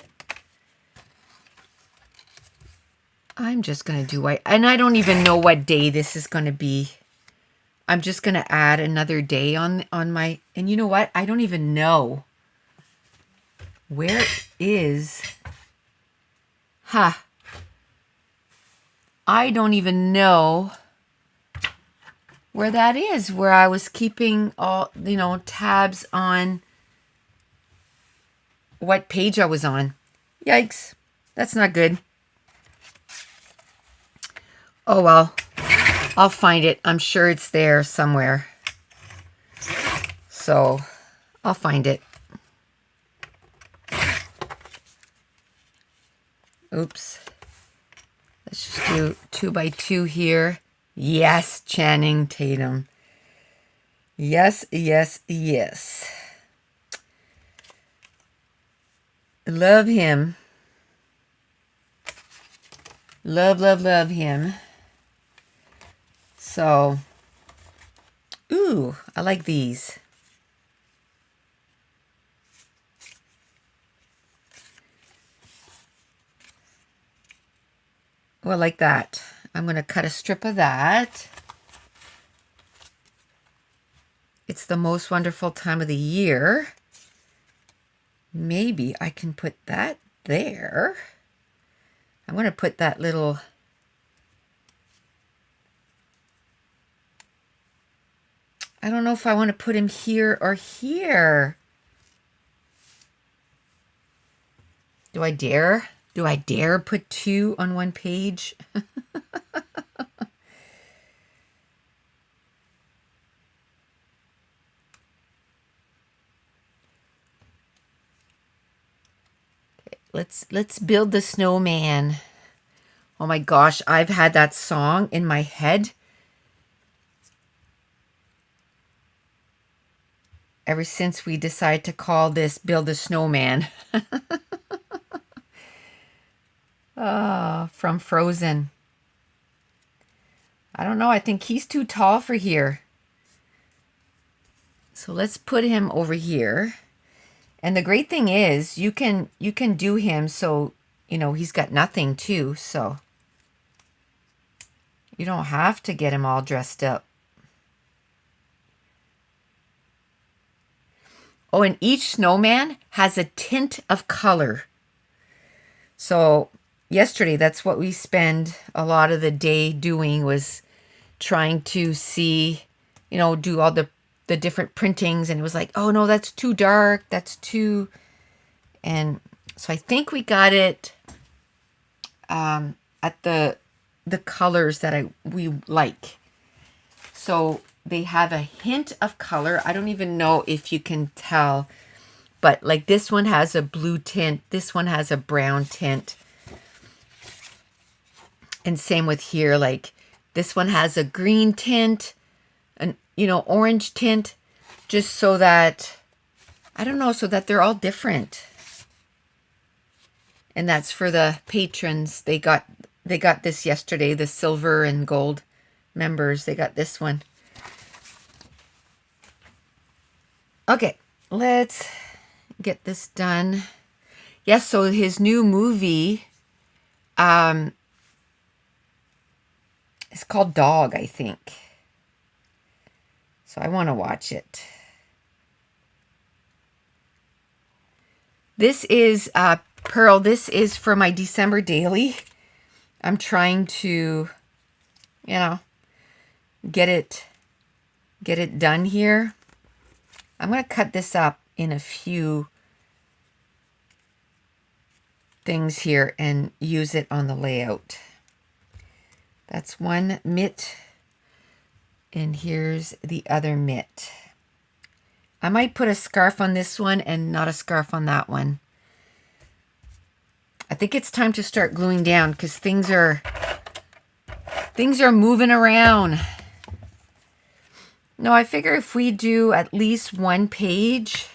[SPEAKER 1] I'm just going to do white. And I don't even know what day this is going to be. I'm just going to add another day on my, and you know what? I don't even know. Where is, I don't even know where that is, where I was keeping all, tabs on what page I was on. Yikes. That's not good. Oh, well. I'll find it. I'm sure it's there somewhere. So I'll find it. Oops. Let's just do 2 by 2 here. Yes, Channing Tatum. Yes, yes, yes. Love him. Love, love, love him. So, ooh, I like these. Oh, I like that. I'm going to cut a strip of that. It's the most wonderful time of the year. Maybe I can put that there. I'm going to put that little... I don't know if I want to put him here or here. Do I dare? Do I dare put 2 on one page? Let's build the snowman. Oh my gosh, I've had that song in my head ever since we decided to call this Build a Snowman. From Frozen. I don't know, I think he's too tall for here. So let's put him over here. And the great thing is you can do him so, you know, he's got nothing too, so you don't have to get him all dressed up. Oh, and each snowman has a tint of color. So yesterday, that's what we spend a lot of the day doing, was trying to see, you know, do all the different printings. And it was like, oh no, that's too dark. That's too... And so I think we got it at the colors that we like. So they have a hint of color. I don't even know if you can tell, but like this one has a blue tint. This one has a brown tint. And same with here, like this one has a green tint, an, you know, orange tint, just so that, I don't know, so that they're all different. And that's for the patrons. They got this yesterday, the silver and gold members. They got this one. Okay, let's get this done. Yes, so his new movie is called Dog, I think. So I want to watch it. This is Pearl. This is for my December daily. I'm trying to, you know, get it done here. I'm going to cut this up in a few things here and use it on the layout. That's one mitt, and here's the other mitt. I might put a scarf on this one and not a scarf on that one. I think it's time to start gluing down because things are moving around. No, I figure if we do at least one page,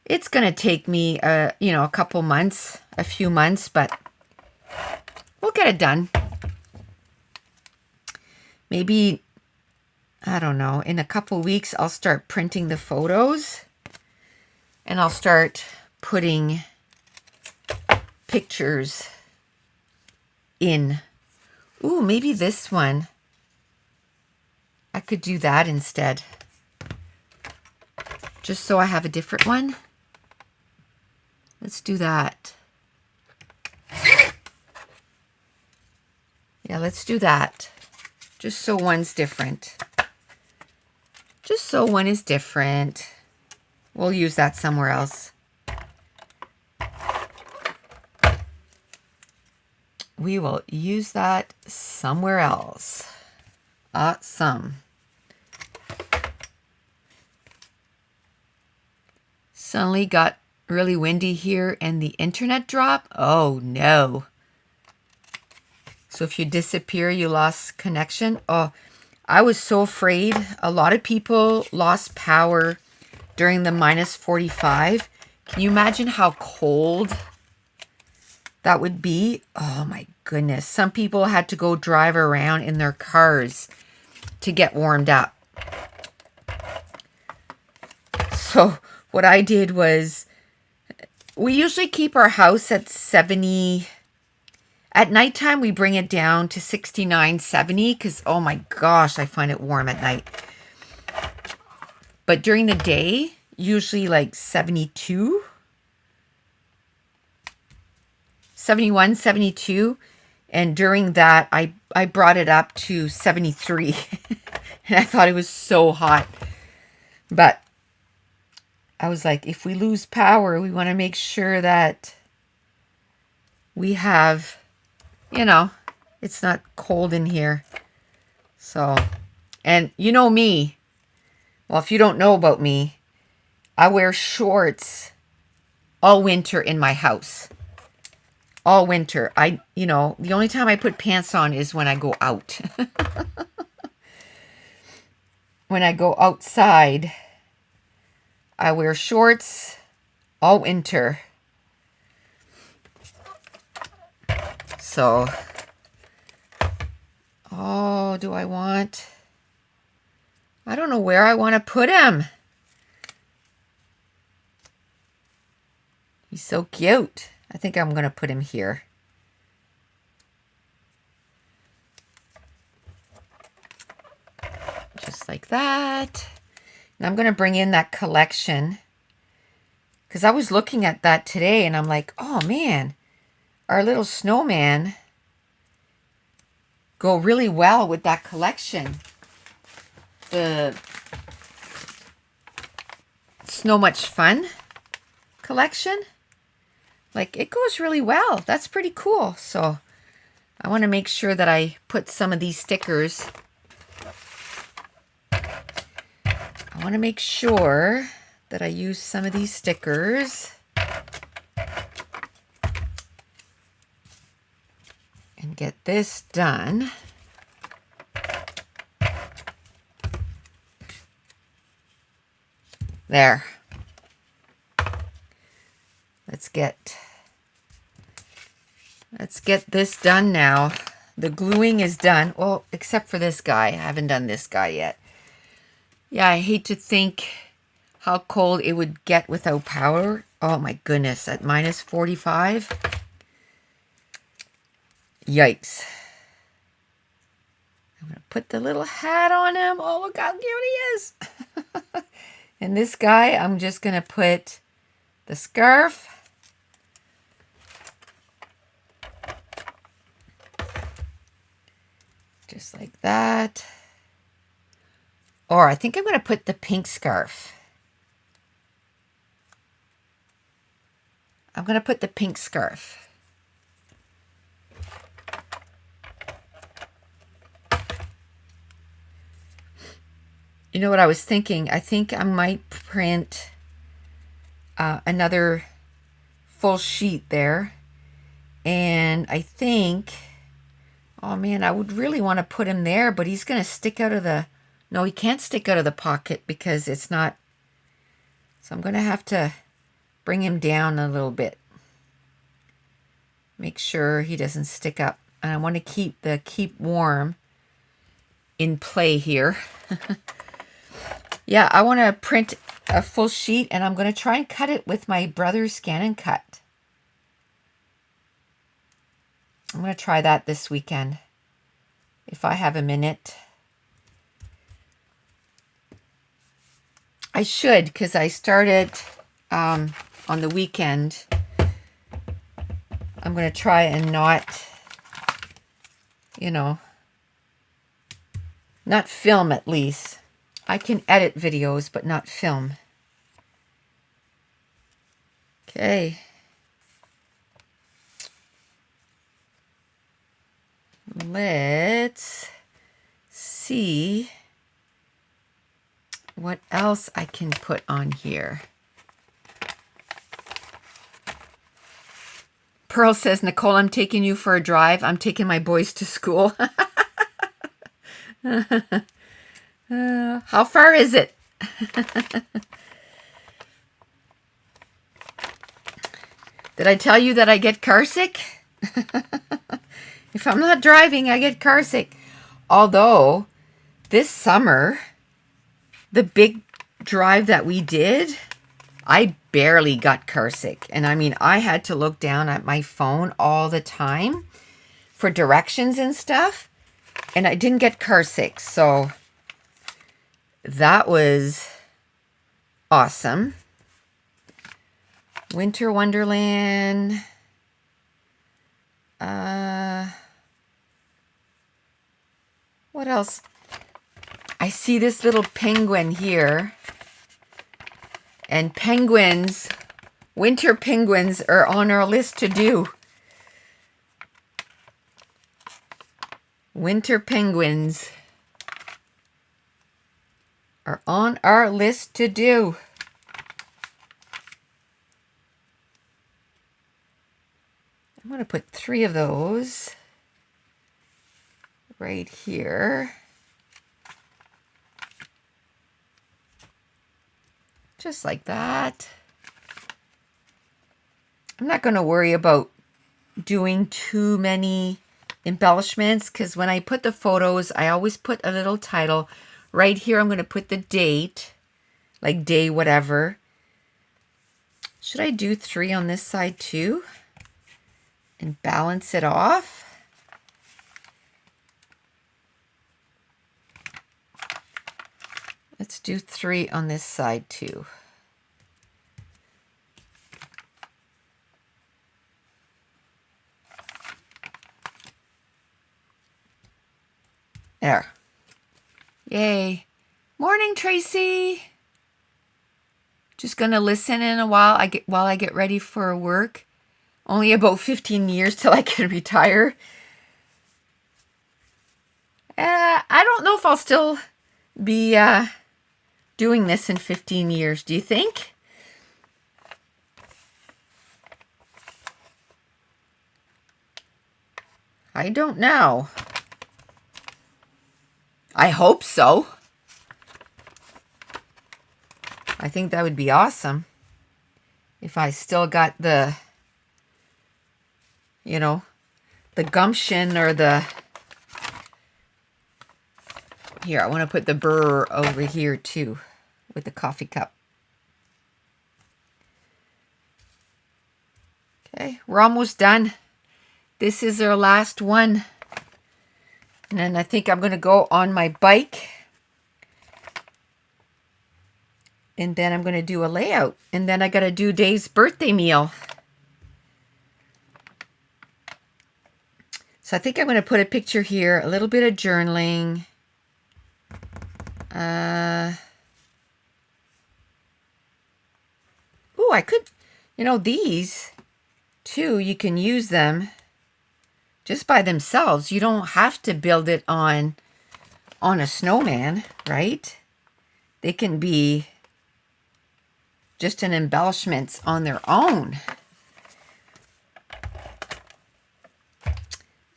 [SPEAKER 1] it's going to take me, you know, a few months, but we'll get it done. Maybe, I don't know, in a couple weeks, I'll start printing the photos and I'll start putting pictures in. Ooh, maybe this one. I could do that instead. Just so I have a different one. Let's do that. Yeah, let's do that. Just so one's different. Just so one is different. We'll use that somewhere else. we will use that somewhere else. Awesome. Suddenly got really windy here and the internet dropped. Oh no. So if you disappear, you lost connection. Oh, I was so afraid. A lot of people lost power during the -45. Can you imagine how cold that would be? Oh my goodness. Some people had to go drive around in their cars to get warmed up. So what I did was, we usually keep our house at 70. At nighttime, we bring it down to 69, 70 because, oh my gosh, I find it warm at night. But during the day, usually like 72, 71, 72. And during that, I brought it up to 73. And I thought it was so hot. But I was like, if we lose power, we want to make sure that we have, you know, it's not cold in here. So, and you know me. Well, if you don't know about me, I wear shorts all winter in my house. All winter. You know, the only time I put pants on is when I go out. When I go outside, I wear shorts all winter. So, oh, do I want... I don't know where I want to put him. He's so cute. I think I'm going to put him here. Just like that. And I'm going to bring in that collection. Because I was looking at that today and I'm like, oh man, our little snowman go really well with that collection. The Snow Much Fun collection. Like, it goes really well. That's pretty cool. So I want to make sure that I put some of these stickers. I want to make sure that I use some of these stickers. And get this done. There. Let's get this done now. The gluing is done. Well, except for this guy. I haven't done this guy yet. Yeah, I hate to think how cold it would get without power. Oh my goodness, at -45. Yikes. I'm going to put the little hat on him. Oh, look how cute he is. And this guy, I'm just going to put the scarf. Just like that. Or I think I'm going to put the pink scarf. I'm going to put the pink scarf. You know what I was thinking? I think I might print another full sheet there. And I think, oh man, I would really want to put him there, but he's going to stick out of the, no, he can't stick out of the pocket because it's not, so I'm going to have to bring him down a little bit. Make sure he doesn't stick up. And I want to keep the keep warm in play here. Yeah, I want to print a full sheet and I'm going to try and cut it with my brother's Scan and Cut. I'm going to try that this weekend if I have a minute. I should, because I started on the weekend. I'm going to try and not, you know, not film at least. I can edit videos, but not film. Okay. let's see what else I can put on here. Pearl says, Nicole, I'm taking you for a drive. I'm taking my boys to school. How far is it? Did I tell you that I get carsick? If I'm not driving, I get carsick. Although, this summer, the big drive that we did, I barely got carsick. And I mean, I had to look down at my phone all the time for directions and stuff. And I didn't get carsick. So that was awesome. Winter Wonderland. What else? I see this little penguin here. And penguins, winter penguins are on our list to do. Winter penguins are on our list to do. I'm going to put 3 of those right here. Just like that. I'm not going to worry about doing too many embellishments because when I put the photos, I always put a little title. Right here, I'm going to put the date, like day whatever. Should I do 3 on this side too? And balance it off? Let's do 3 on this side too. There. Yay. Morning, Tracy. Just gonna listen in a while while I get ready for work. Only about 15 years till I can retire. I don't know if I'll still be doing this in 15 years. Do you think? I don't know. I hope so. I think that would be awesome if I still got the, you know, the gumption or the... Here, I want to put the burr over here too with the coffee cup. Okay, we're almost done. This is our last one. And then I think I'm going to go on my bike. And then I'm going to do a layout. And then I got to do Dave's birthday meal. So I think I'm going to put a picture here. A little bit of journaling. Oh, I could, you know, these too, you can use them just by themselves. You don't have to build it on a snowman, right? They can be just an embellishments on their own.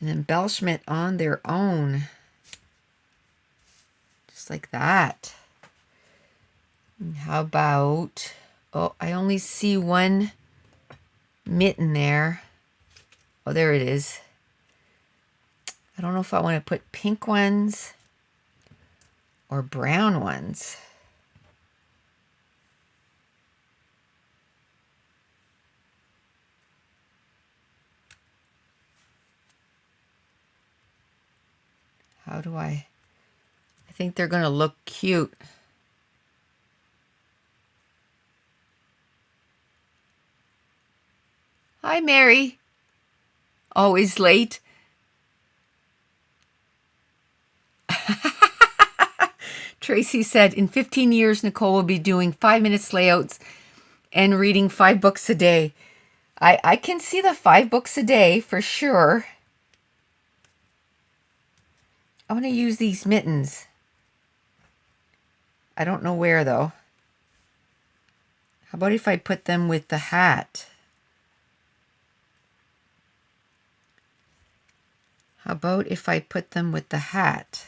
[SPEAKER 1] An embellishment on their own. Just like that. And how about, oh, I only see one mitten there. Oh, there it is. I don't know if I want to put pink ones or brown ones. How do I think they're going to look cute. Hi, Mary. Always late. Tracy said, in 15 years, Nicole will be doing 5 minutes layouts and reading 5 books a day. I can see the 5 books a day for sure. I want to use these mittens. I don't know where though. How about if I put them with the hat? How about if I put them with the hat?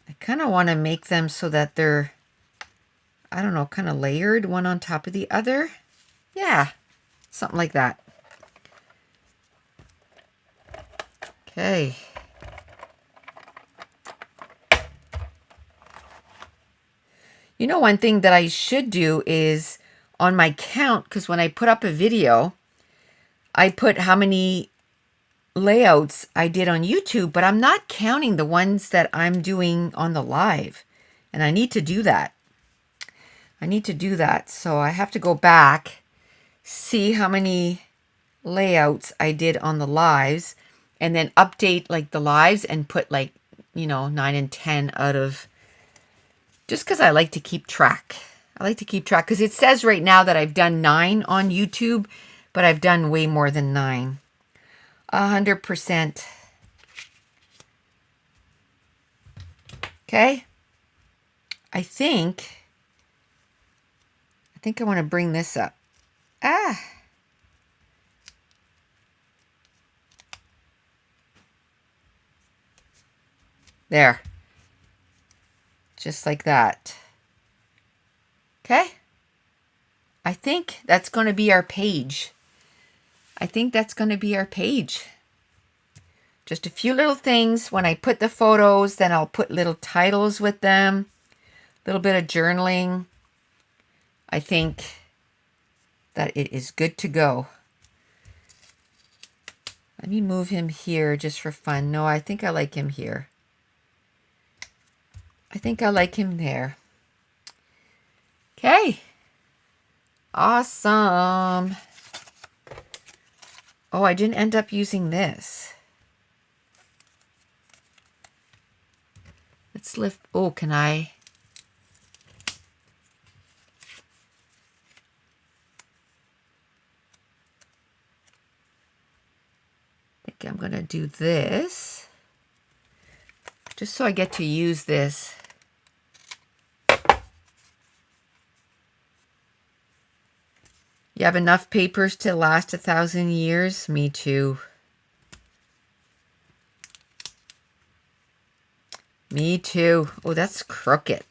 [SPEAKER 1] I kind of want to make them so that they're, I don't know, kind of layered, one on top of the other. Yeah, something like that. Okay. You know, one thing that I should do is on my count, because when I put up a video, I put how many layouts I did on YouTube, but I'm not counting the ones that I'm doing on the live. And I need to do that. I need to do that. So I have to go back, see how many layouts I did on the lives, and then update like the lives and put like, you know, 9 and 10 out of, just because I like to keep track. I like to keep track because it says right now that I've done 9 on YouTube, but I've done way more than 9. 100%. Okay. I think I want to bring this up. There. Just like that. Okay. I think that's going to be our page. I think that's going to be our page. Just a few little things. When I put the photos, then I'll put little titles with them. A little bit of journaling. I think that it is good to go. Let me move him here just for fun. No, I think I like him here. I think I like him there. Okay. Awesome. Oh, I didn't end up using this. Let's lift. Oh, can I? I think I'm going to do this. Just so I get to use this. You have enough papers to last 1,000 years? Me too. Me too. Oh, that's crooked.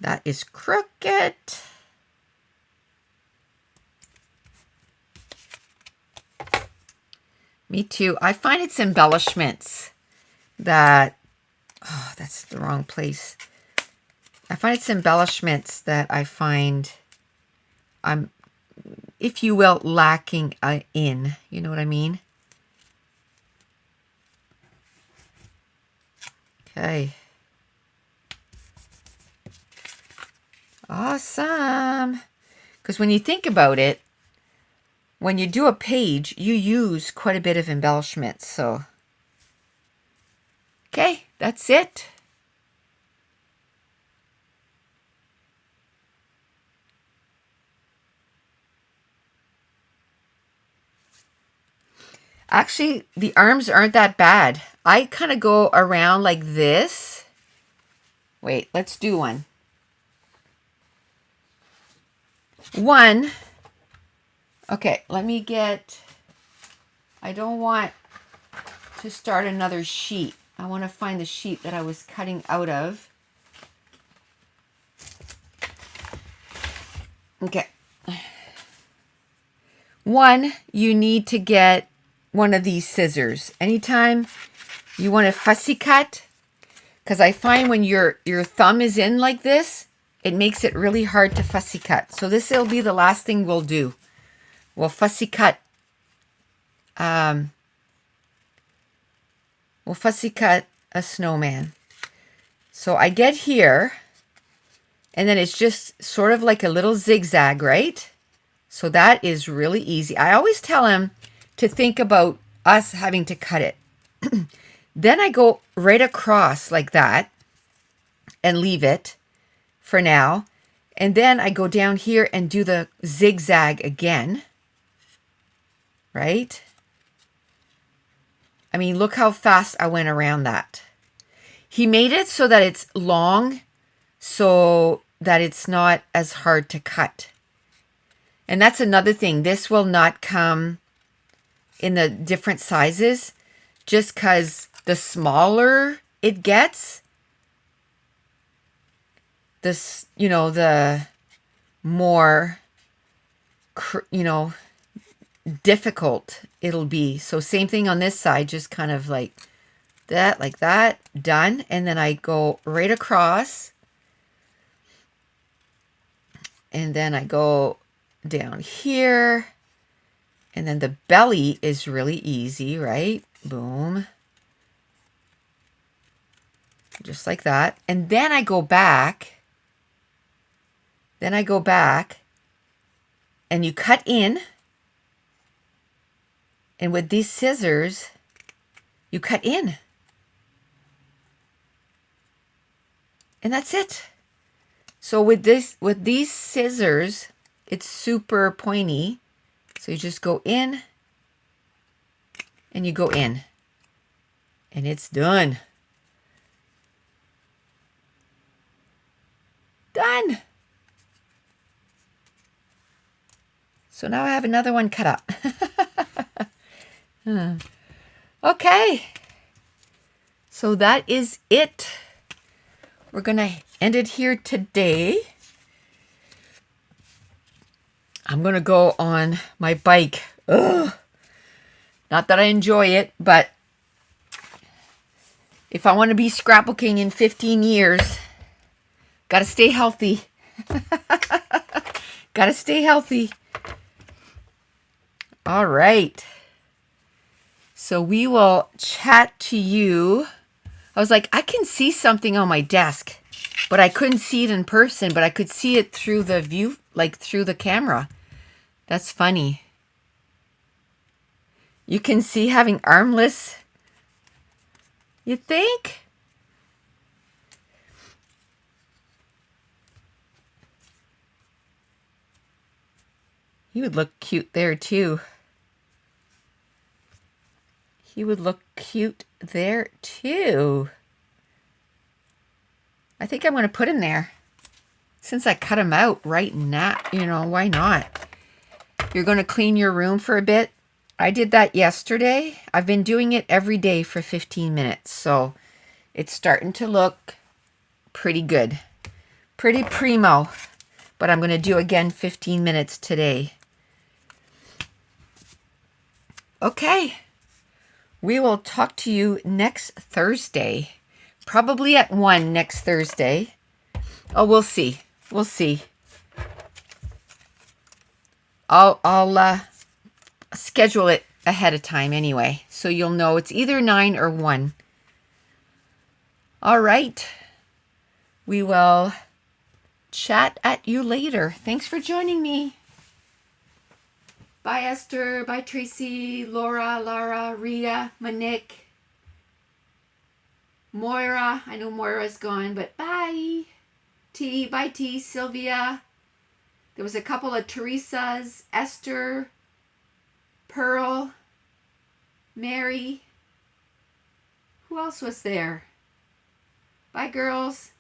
[SPEAKER 1] That is crooked. Me too. I find it's embellishments that, oh, that's the wrong place. I find it's embellishments that I find I'm, if you will, lacking in. You know what I mean? Okay. Awesome. Because when you think about it, when you do a page, you use quite a bit of embellishments. So, okay, that's it. Actually, the arms aren't that bad. I kind of go around like this. Wait, let's do one. One. Okay, let me get, I don't want to start another sheet. I want to find the sheet that I was cutting out of. Okay. One, you need to get one of these scissors. Anytime you want to fussy cut, because I find when your thumb is in like this, it makes it really hard to fussy cut. So this will be the last thing we'll do. We'll fussy cut. We'll fussy cut a snowman. So I get here, and then it's just sort of like a little zigzag, right? So that is really easy. I always tell him to think about us having to cut it. Then I go right across like that and leave it for now. And then I go down here and do the zigzag again, right? I mean, look how fast I went around that. He made it so that it's long, so that it's not as hard to cut. And that's another thing. This will not come in the different sizes, just because the smaller it gets, this, you know, the more, you know, difficult it'll be. So same thing on this side, just kind of like that, done. And then I go right across, and then I go down here, and then the belly is really easy, right? Boom. Just like that. And then I go back. And you cut in. And with these scissors, you cut in. And that's it. So with these scissors, it's super pointy. So you just go in and you go in. And it's done. Done. So now I have another one cut up. Okay. So that is it. We're going to end it here today. I'm going to go on my bike. Ugh. Not that I enjoy it, but if I want to be scrapbooking in 15 years, got to stay healthy. Got to stay healthy. All right. So we will chat to you. I was like, I can see something on my desk, but I couldn't see it in person, but I could see it through the view, like through the camera. That's funny. You can see having armless, you think? He would look cute there too. He would look cute there too. I think I'm going to put him there. Since I cut him out right now, you know, why not? You're going to clean your room for a bit. I did that yesterday. I've been doing it every day for 15 minutes. So it's starting to look pretty good. Pretty primo. But I'm going to do again 15 minutes today. Okay. We will talk to you next Thursday. Probably at 1 next Thursday. Oh, we'll see. We'll see. I'll schedule it ahead of time anyway, so you'll know it's either 9 or 1. All right. We will chat at you later. Thanks for joining me. Bye, Esther. Bye, Tracy, Laura, Lara, Rita, Monique, Moira. I know Moira's gone, but bye. T. Bye, T. Sylvia. There was a couple of Teresas, Esther, Pearl, Mary. Who else was there? Bye, girls.